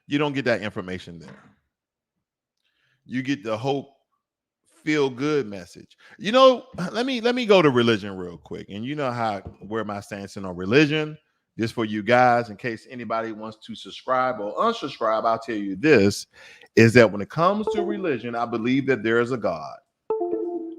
You don't get that information there. You get the hope, feel good message. You know, let me go to religion real quick. And you know where my stance is on religion. Just for you guys, in case anybody wants to subscribe or unsubscribe, I'll tell you this, is that when it comes to religion, I believe that there is a God.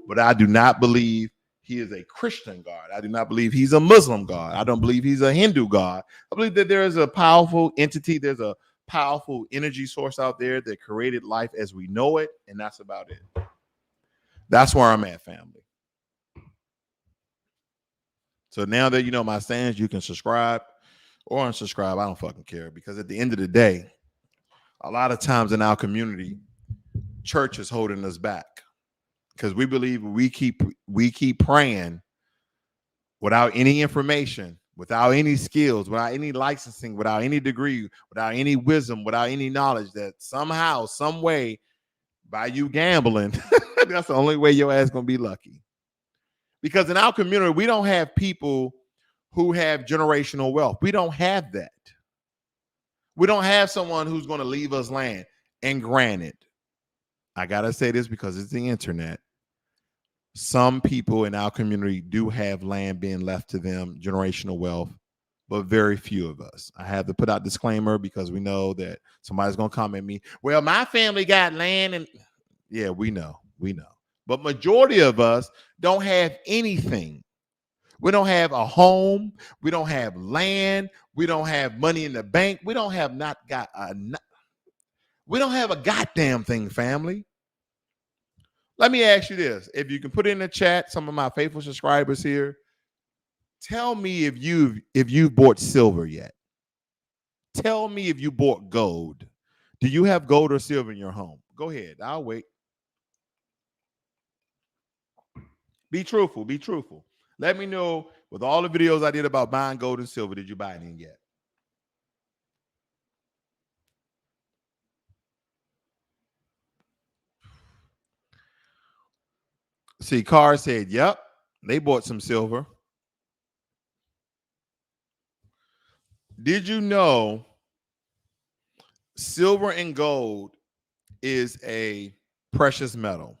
But I do not believe he is a Christian God. I do not believe he's a Muslim God. I don't believe he's a Hindu God. I believe that there is a powerful entity. There's a powerful energy source out there that created life as we know it. And that's about it. That's where I'm at, family. So now that you know my stance, you can subscribe or unsubscribe. I don't fucking care because at the end of the day, a lot of times in our community, church is holding us back because we believe we keep praying without any information, without any skills, without any licensing, without any degree, without any wisdom, without any knowledge that somehow, some way, by you gambling, that's the only way your ass gonna be lucky. Because in our community, we don't have people who have generational wealth. We don't have that. We don't have someone who's going to leave us land. And granted, I got to say this because it's the internet. Some people in our community do have land being left to them, generational wealth, but very few of us. I have to put out disclaimer because we know that somebody's going to come at me. Well, my family got land and yeah, we know. But majority of us don't have anything. We don't have a home. We don't have land. We don't have money in the bank. We don't have we don't have a goddamn thing, family. Let me ask you this. If you can put in the chat, some of my faithful subscribers here, tell me if you've bought silver yet. Tell me if you bought gold. Do you have gold or silver in your home? Go ahead. I'll wait. Be truthful. Be truthful. Let me know with all the videos I did about buying gold and silver, did you buy any yet? See, Carr said, yep, they bought some silver. Did you know silver and gold is a precious metal?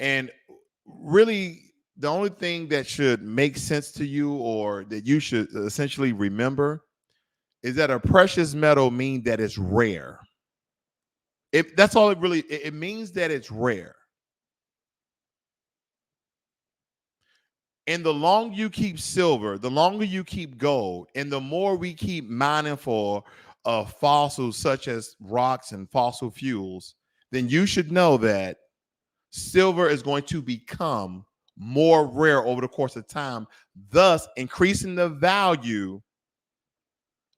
And really, the only thing that should make sense to you or that you should essentially remember is that a precious metal means that it's rare. That's all it means that it's rare. And the longer you keep silver, the longer you keep gold, and the more we keep mining for fossils such as rocks and fossil fuels, then you should know that silver is going to become more rare over the course of time, thus increasing the value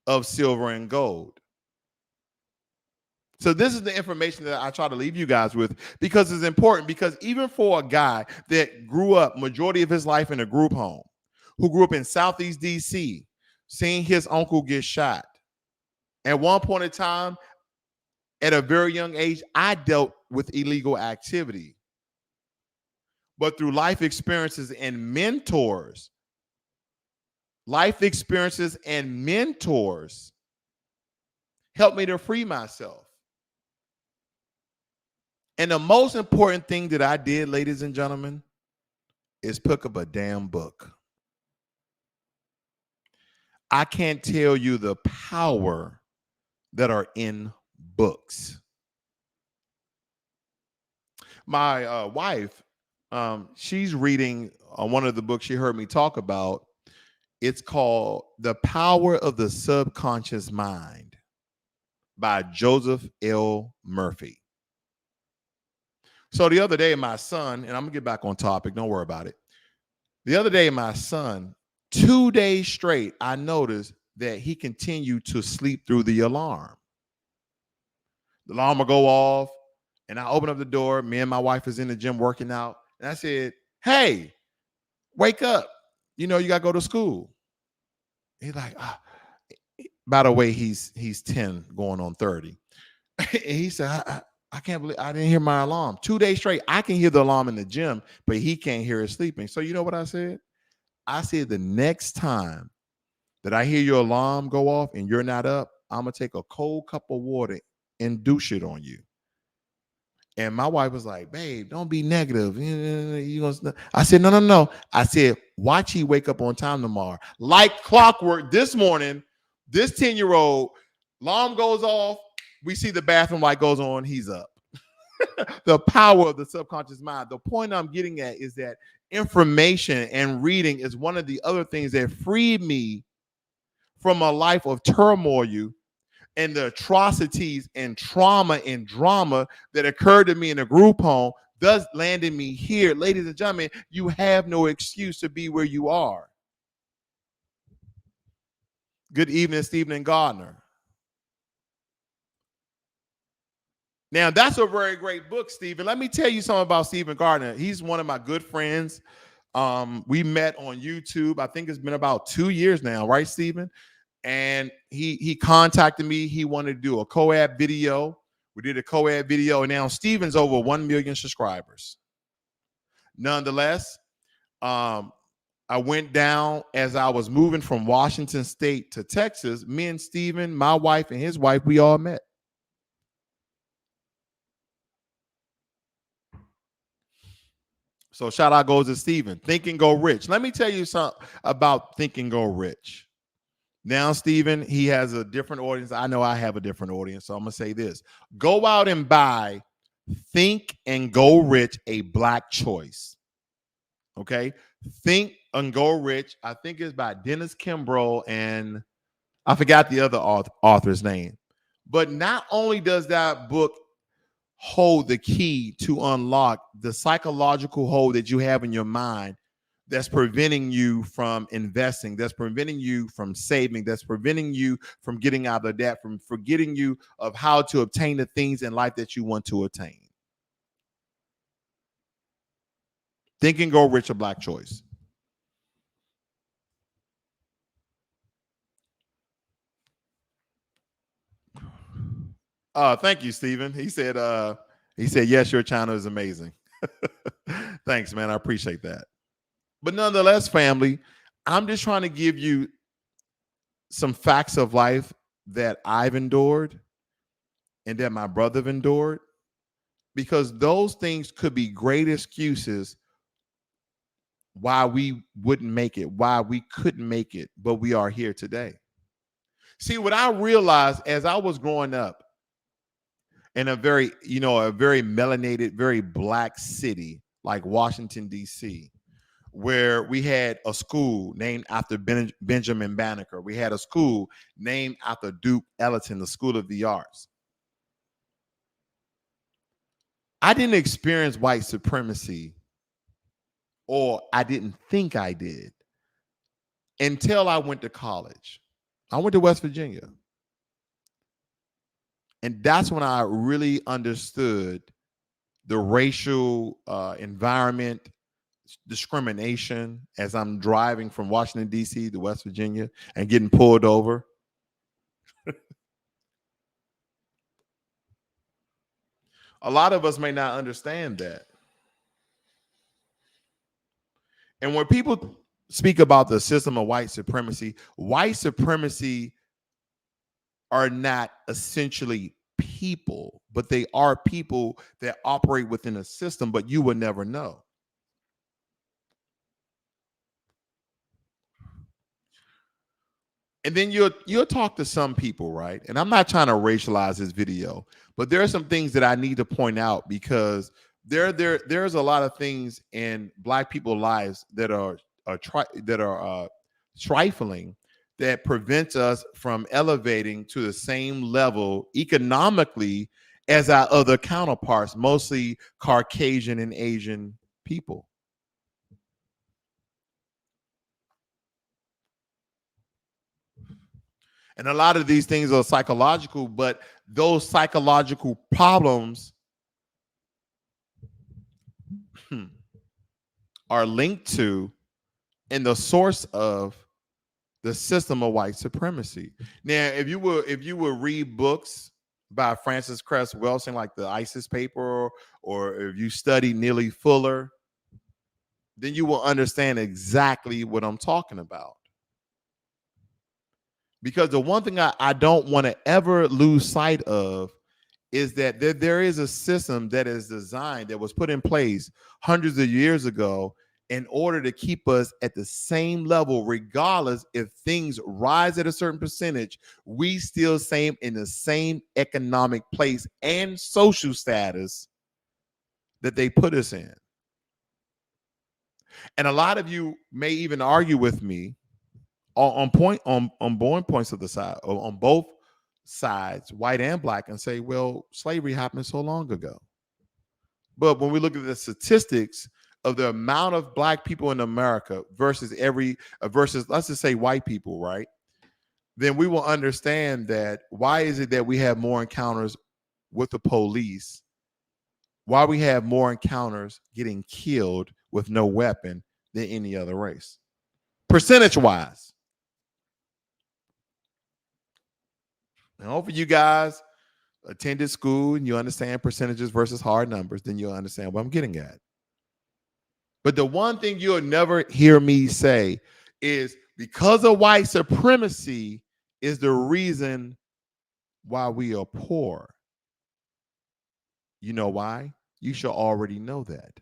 of silver and gold. So this is the information that I try to leave you guys with because it's important, because even for a guy that grew up majority of his life in a group home, who grew up in Southeast DC, seeing his uncle get shot. At one point in time, at a very young age, I dealt with illegal activity. But through life experiences and mentors helped me to free myself. And the most important thing that I did, ladies and gentlemen, is pick up a damn book. I can't tell you the power that are in books. My wife, she's reading one of the books she heard me talk about. It's called The Power of the Subconscious Mind by Joseph L. Murphy. So the other day, my son, and I'm going to get back on topic, don't worry about it. The other day, my son, 2 days straight, I noticed that he continued to sleep through the alarm. The alarm will go off, and I open up the door. Me and my wife is in the gym working out. And I said, hey, wake up. You know, you got to go to school. He's like, ah. By the way, he's 10 going on 30. And he said, I can't believe I didn't hear my alarm. 2 days straight. I can hear the alarm in the gym, but he can't hear it sleeping. So you know what I said? I said, the next time that I hear your alarm go off and you're not up, I'm going to take a cold cup of water and douche it on you. And my wife was like, babe, don't be negative. I said, no. I said, watch he wake up on time tomorrow. Like clockwork, this morning, this 10-year-old, alarm goes off. We see the bathroom light goes on. He's up. The power of the subconscious mind. The point I'm getting at is that information and reading is one of the other things that freed me from a life of turmoil and the atrocities and trauma and drama that occurred to me in a group home thus landed me here. Ladies and gentlemen, you have no excuse to be where you are. Good evening, Stephen and Gardner. Now, that's a very great book, Stephen. Let me tell you something about Stephen Gardner. He's one of my good friends. We met on YouTube. I think it's been about 2 years now, right, Stephen? And he contacted me. He wanted to do a co-ed video. We did a co-ed video, and now Stephen's over 1 million subscribers. Nonetheless, I went down as I was moving from Washington State to Texas. Me and Stephen, my wife and his wife, we all met. So shout out goes to Stephen. Think and Go Rich. Let me tell you something about Think and Go Rich. Now, Stephen, he has a different audience. I know I have a different audience. So I'm going to say this. Go out and buy Think and Go Rich, a Black choice. Okay? Think and Go Rich. I think it's by Dennis Kimbrough, and I forgot the other author's name. But not only does that book hold the key to unlock the psychological hold that you have in your mind that's preventing you from investing, that's preventing you from saving, that's preventing you from getting out of debt, from forgetting you of how to obtain the things in life that you want to attain. Think and Go Rich, a Black choice. Thank you, Stephen. He said, yes, your channel is amazing. Thanks, man. I appreciate that. But nonetheless, family, I'm just trying to give you some facts of life that I've endured and that my brother endured, because those things could be great excuses why we wouldn't make it, why we couldn't make it, but we are here today. See, what I realized as I was growing up in a very melanated, very Black city like Washington, D.C., where we had a school named after Benjamin Banneker. We had a school named after Duke Ellington, the School of the Arts. I didn't experience white supremacy, or I didn't think I did, until I went to college. I went to West Virginia. And that's when I really understood the racial environment, discrimination, as I'm driving from Washington, D.C. to West Virginia and getting pulled over. A lot of us may not understand that. And when people speak about the system of white supremacy are not essentially people, but they are people that operate within a system, but you will never know. And then you'll talk to some people, right? And I'm not trying to racialize this video, but there are some things that I need to point out because there's a lot of things in Black people's lives that are trifling, that prevents us from elevating to the same level economically as our other counterparts, mostly Caucasian and Asian people. And a lot of these things are psychological, but those psychological problems are linked to and the source of the system of white supremacy. Now, if you will read books by Francis Cress Welsing, like the ISIS paper, or if you study Neely Fuller, then you will understand exactly what I'm talking about. Because the one thing I don't want to ever lose sight of is that there is a system that is designed, that was put in place hundreds of years ago in order to keep us at the same level, regardless if things rise at a certain percentage, we still same in the same economic place and social status that they put us in. And a lot of you may even argue with me on points of the side, or on both sides, white and Black, and say, well, slavery happened so long ago. But when we look at the statistics of the amount of Black people in America versus let's just say white people, right? Then we will understand that why is it that we have more encounters with the police? Why we have more encounters getting killed with no weapon than any other race, percentage wise. And hopefully you guys attended school and you understand percentages versus hard numbers, then you'll understand what I'm getting at. But the one thing you'll never hear me say is because of white supremacy is the reason why we are poor. You know why? You should already know that.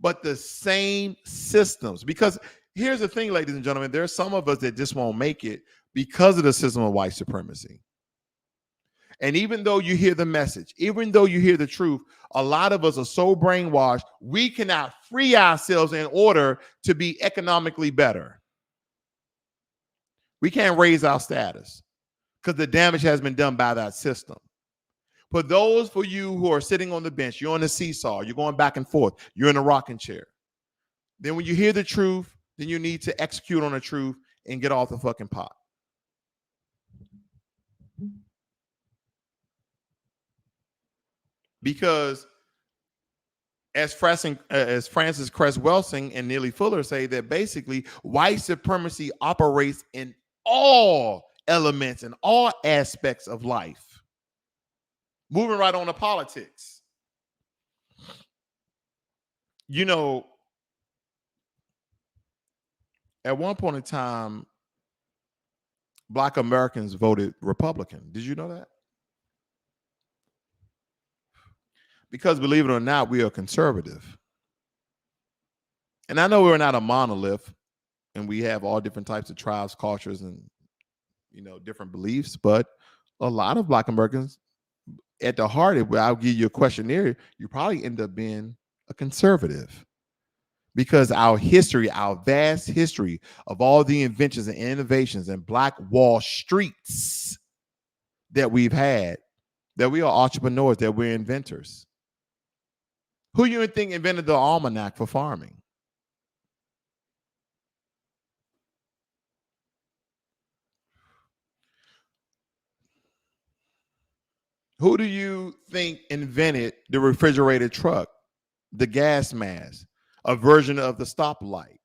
But the same systems, because here's the thing, ladies and gentlemen, there's some of us that just won't make it because of the system of white supremacy. And even though you hear the message, even though you hear the truth, a lot of us are so brainwashed, we cannot free ourselves in order to be economically better. We can't raise our status because the damage has been done by that system. For those for you who are sitting on the bench, you're on the seesaw, you're going back and forth, you're in a rocking chair. Then when you hear the truth, then you need to execute on the truth and get off the fucking pot. Because as Francis Cress Welsing and Neely Fuller say, that basically white supremacy operates in all elements and all aspects of life. Moving right on to politics. You know, at one point in time, Black Americans voted Republican. Did you know that? Because believe it or not, we are conservative. And I know we're not a monolith and we have all different types of tribes, cultures, and different beliefs, but a lot of Black Americans, at the heart, if I'll give you a questionnaire, you probably end up being a conservative. Because our history, our vast history of all the inventions and innovations and Black Wall Streets that we've had, that we are entrepreneurs, that we're inventors. Who you think invented the almanac for farming? Who do you think invented the refrigerated truck, the gas mask, a version of the stoplight,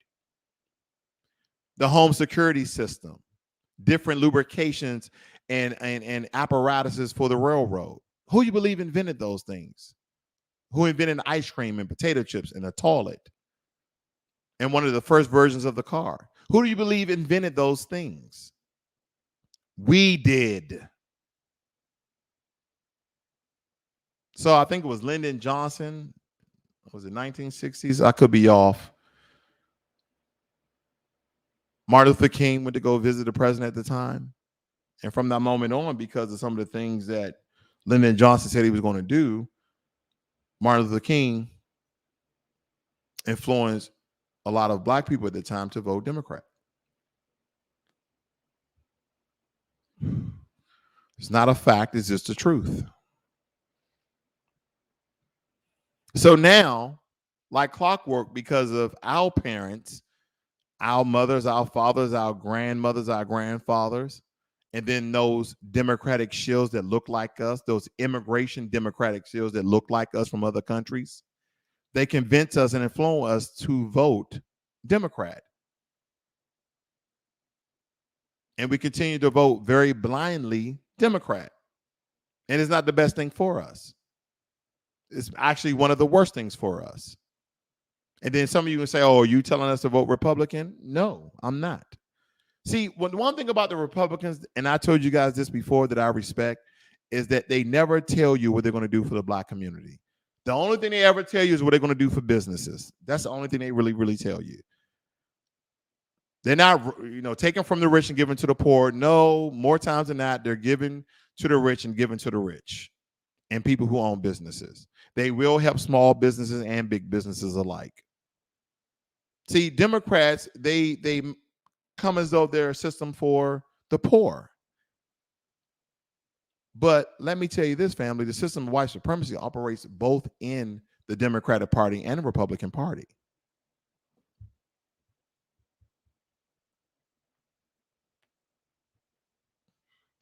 the home security system, different lubrications and apparatuses for the railroad? Who you believe invented those things? Who invented ice cream and potato chips and a toilet and one of the first versions of the car? Who do you believe invented those things? We did. So I think it was Lyndon Johnson. Was it 1960s? I could be off. Martin Luther King went to go visit the president at the time. And from that moment on, because of some of the things that Lyndon Johnson said he was going to do, Martin Luther King influenced a lot of black people at the time to vote Democrat. It's not a fact, it's just the truth. So now, like clockwork, because of our parents, our mothers, our fathers, our grandmothers, our grandfathers, and then those democratic shills that look like us, those immigration democratic shills that look like us from other countries, they convince us and influence us to vote Democrat. And we continue to vote very blindly Democrat. And it's not the best thing for us. It's actually one of the worst things for us. And then some of you can say, oh, are you telling us to vote Republican? No, I'm not. See, one thing about the Republicans, and I told you guys this before that I respect, is that they never tell you what they're going to do for the black community. The only thing they ever tell you is what they're going to do for businesses. That's the only thing they really tell you. They're not, taking from the rich and giving to the poor. No, more times than not, they're giving to the rich and giving to the rich and people who own businesses. They will help small businesses and big businesses alike. See, Democrats, they come as though they're a system for the poor. But let me tell you this, family, the system of white supremacy operates both in the Democratic Party and the Republican Party.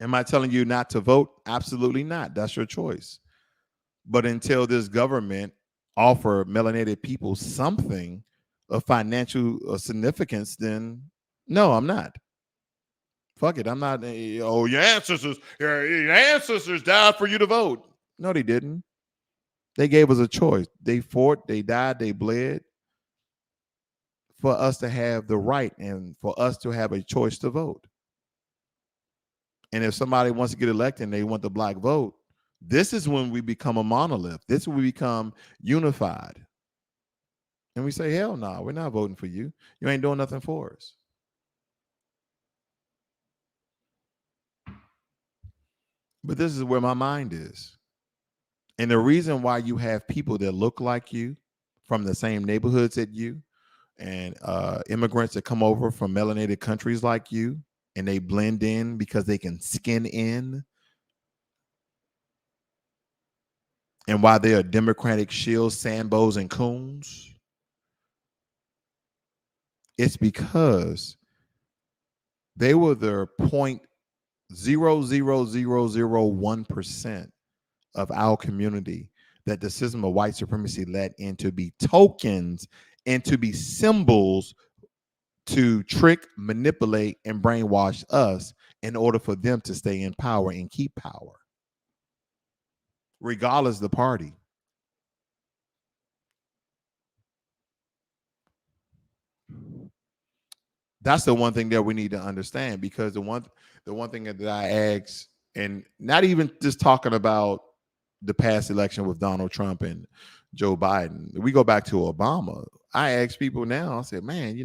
Am I telling you not to vote? Absolutely not. That's your choice. But until this government offer melanated people something of financial significance, then no, I'm not. Fuck it. I'm not. Oh, your ancestors died for you to vote. No, they didn't. They gave us a choice. They fought, they died, they bled for us to have the right and for us to have a choice to vote. And if somebody wants to get elected and they want the black vote, this is when we become a monolith. This is when we become unified. And we say, hell no, we're not voting for you. You ain't doing nothing for us. But this is where my mind is. And the reason why you have people that look like you from the same neighborhoods that you and immigrants that come over from melanated countries like you and they blend in because they can skin in. And why they are Democratic shills, Sambos, and coons, it's because they were the 0.00001% of our community that the system of white supremacy let in to be tokens and to be symbols to trick, manipulate, and brainwash us in order for them to stay in power and keep power, regardless of the party. That's the one thing that we need to understand, because the one thing that I ask, and not even just talking about the past election with Donald Trump and Joe Biden, we go back to Obama. I ask people now, I said, man,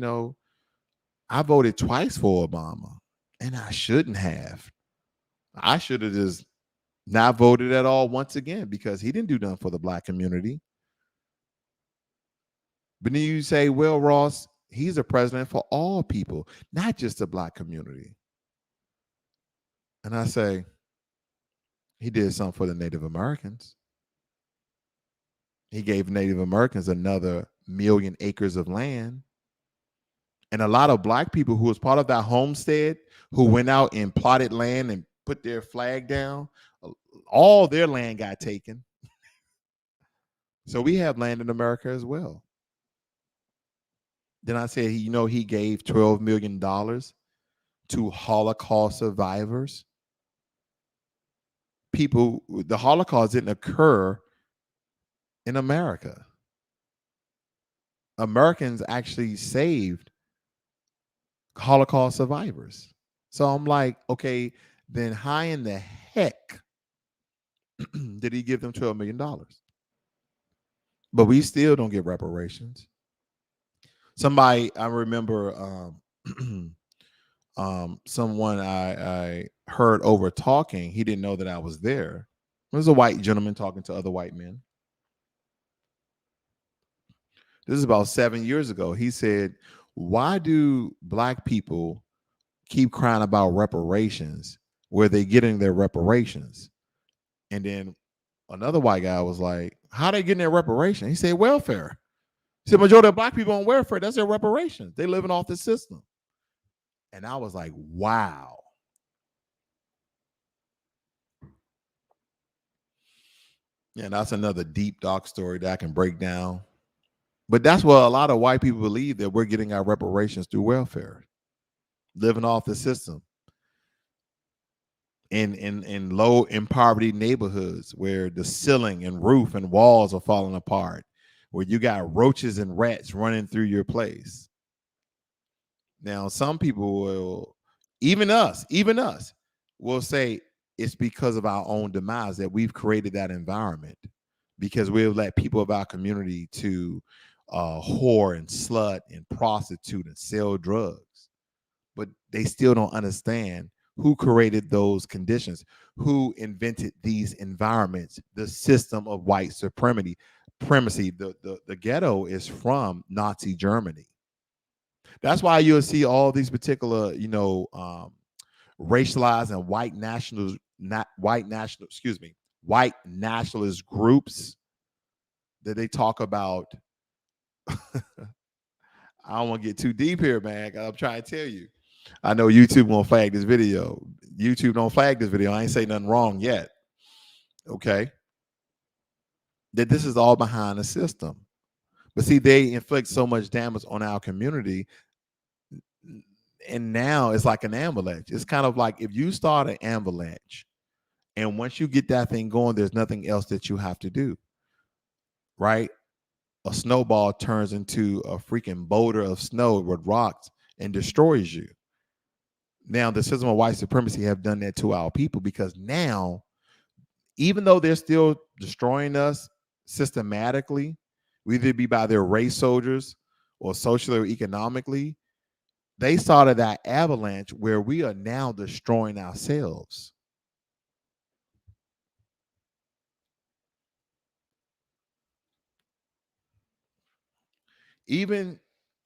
I voted twice for Obama and I shouldn't have. I should have just not voted at all once again because he didn't do nothing for the black community. But then you say, well, Ross, he's a president for all people, not just the black community. And I say, he did something for the Native Americans. He gave Native Americans another 1,000,000 acres of land. And a lot of black people who was part of that homestead, who went out and plotted land and put their flag down, all their land got taken. So we have land in America as well. Then I said, he gave $12 million to Holocaust survivors. People, the Holocaust didn't occur in America. Americans actually saved Holocaust survivors. So I'm like, okay, then how in the heck did he give them $12 million? But we still don't get reparations. Somebody, I remember someone I heard over talking, he didn't know that I was there. It was a white gentleman talking to other white men. This is about 7 years ago. He said, why do black people keep crying about reparations? Where they getting their reparations? And then another white guy was like, how they getting their reparation? He said, welfare. He said, majority of black people on welfare, that's their reparations. They living off the system. And I was like, wow. Yeah, that's another deep, dark story that I can break down. But that's what a lot of white people believe, that we're getting our reparations through welfare, living off the system. In low in poverty neighborhoods where the ceiling and roof and walls are falling apart, where you got roaches and rats running through your place. Now, some people will, even us, will say it's because of our own demise that we've created that environment, because we've let people of our community to whore and slut and prostitute and sell drugs. But they still don't understand who created those conditions, who invented these environments, the system of white supremacy. The ghetto is from Nazi Germany. That's why you'll see all these particular, racialized and white nationalist groups that they talk about. I don't want to get too deep here, man. I'm trying to tell you. I know YouTube won't flag this video. YouTube don't flag this video. I ain't say nothing wrong yet. Okay. That this is all behind the system. But see, they inflict so much damage on our community. And now it's like an avalanche. It's kind of like if you start an avalanche, and once you get that thing going, there's nothing else that you have to do. Right? A snowball turns into a freaking boulder of snow with rocks and destroys you. Now, the system of white supremacy have done that to our people, because now, even though they're still destroying us systematically, whether it be by their race soldiers or socially or economically, they started that avalanche where we are now destroying ourselves. Even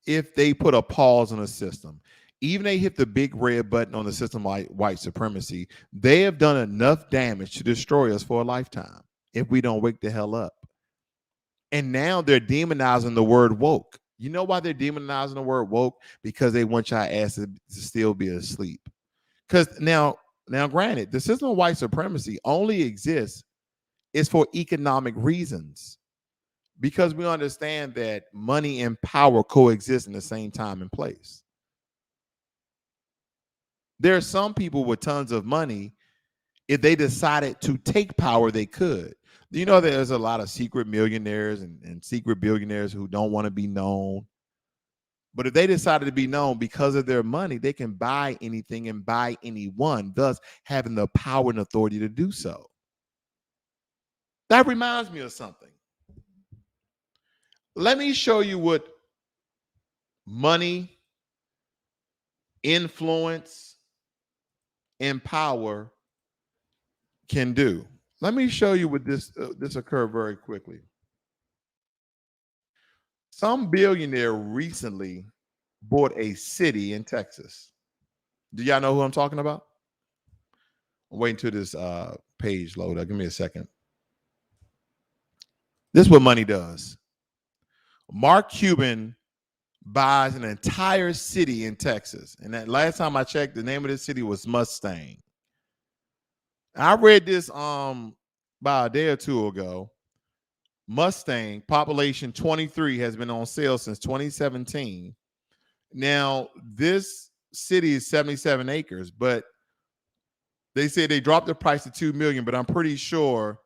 if they put a pause on the system, even they hit the big red button on the system like white supremacy, they have done enough damage to destroy us for a lifetime if we don't wake the hell up. And now they're demonizing the word woke. You know why they're demonizing the word woke? Because they want your ass to still be asleep. Because now, granted, the system of white supremacy only exists is for economic reasons, because we understand that money and power coexist in the same time and place. There are some people with tons of money, if they decided to take power, they could. You know, there's a lot of secret millionaires and secret billionaires who don't want to be known. But if they decided to be known because of their money, they can buy anything and buy anyone, thus having the power and authority to do so. That reminds me of something. Let me show you what money, influence, and power can do. Let me show you what this occurred very quickly. Some billionaire recently bought a city in Texas. Do y'all know who I'm talking about? I'm waiting till this page load up. Give me a second. This is what money does. Mark Cuban buys an entire city in Texas. And that last time I checked, the name of this city was Mustang. I read this about a day or two ago. Mustang, population 23, has been on sale since 2017. Now, this city is 77 acres, but they say they dropped the price to $2 million, but I'm pretty sure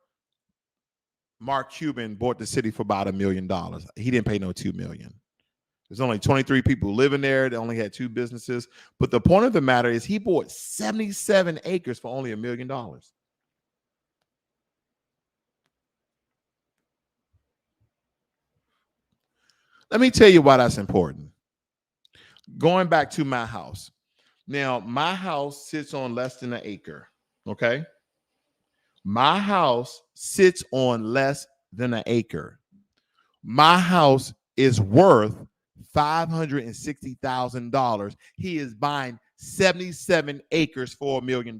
Mark Cuban bought the city for about $1 million. He didn't pay no $2 million. There's only 23 people living there. They only had 2 businesses. But the point of the matter is he bought 77 acres for only $1 million. Let me tell you why that's important. Going back to my house. Now, my house sits on less than an acre. Okay. My house sits on less than an acre. My house is worth $560,000. He is buying 77 acres for $1 million.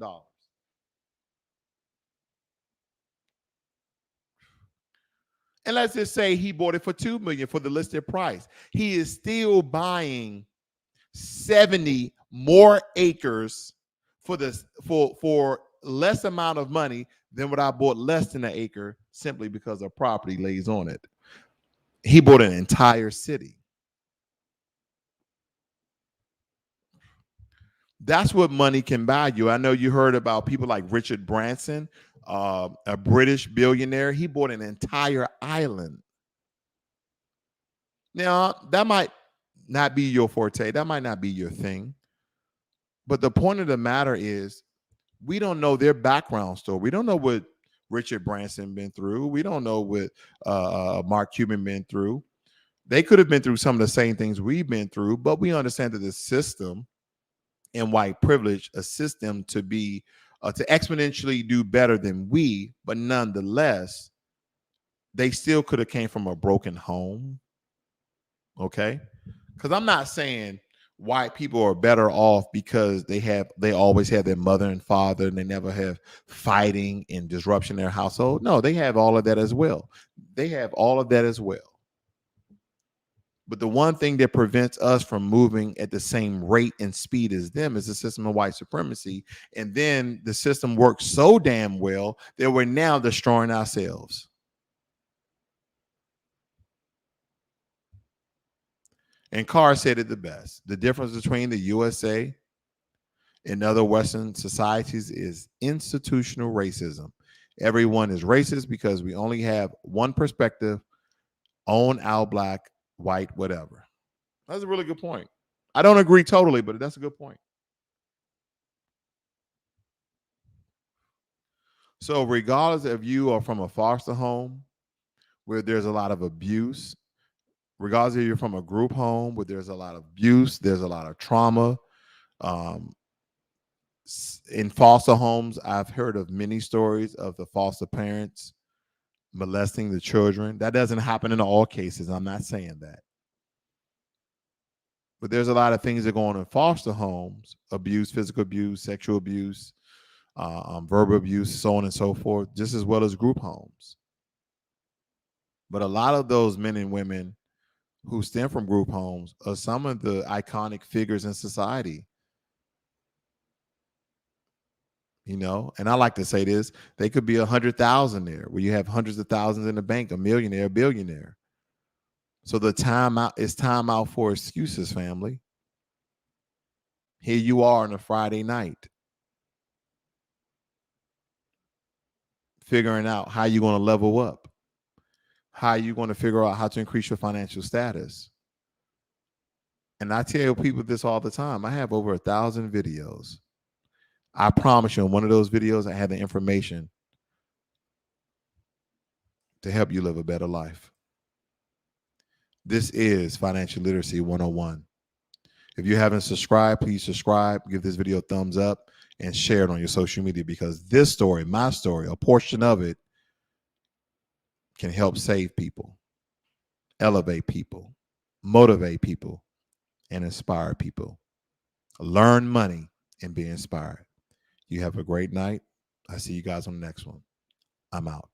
And let's just say he bought it for $2 million for the listed price. He is still buying 70 more acres for less amount of money than what I bought less than an acre simply because of property lays on it. He bought an entire city. That's what money can buy you. I know you heard about people like Richard Branson, a British billionaire. He bought an entire island. Now, that might not be your forte. That might not be your thing. But the point of the matter is, we don't know their background story. We don't know what Richard Branson been through. We don't know what Mark Cuban been through. They could have been through some of the same things we've been through, but we understand that the system and white privilege assist them to be to exponentially do better than we, but nonetheless, they still could have came from a broken home. Okay, because I'm not saying white people are better off because they always have their mother and father and they never have fighting and disruption in their household. No, they have all of that as well. They have all of that as well. But the one thing that prevents us from moving at the same rate and speed as them is the system of white supremacy. And then the system works so damn well that we're now destroying ourselves. And Carr said it the best. The difference between the USA and other Western societies is institutional racism. Everyone is racist because we only have one perspective on our black, white, whatever. That's a really good point. I don't agree totally, but that's a good point. So, regardless if you are from a foster home where there's a lot of abuse, regardless if you're from a group home where there's a lot of abuse, there's a lot of trauma. In foster homes, I've heard of many stories of the foster parents molesting the children. That doesn't happen in all cases. I'm not saying that. But there's a lot of things that go on in foster homes: abuse, physical abuse, sexual abuse, verbal abuse, so on and so forth, just as well as group homes. But a lot of those men and women who stem from group homes are some of the iconic figures in society. You know, and I like to say this: they could be 100,000 there, where you have hundreds of thousands in the bank, a millionaire, a billionaire. So the time out is time out for excuses, family. Here you are on a Friday night, figuring out how you're going to level up, how you're going to figure out how to increase your financial status. And I tell people this all the time. I have over 1,000 videos. I promise you, in one of those videos, I have the information to help you live a better life. This is Financial Literacy 101. If you haven't subscribed, please subscribe, give this video a thumbs up, and share it on your social media, because this story, my story, a portion of it can help save people, elevate people, motivate people, and inspire people. Learn money and be inspired. You have a great night. I see you guys on the next one. I'm out.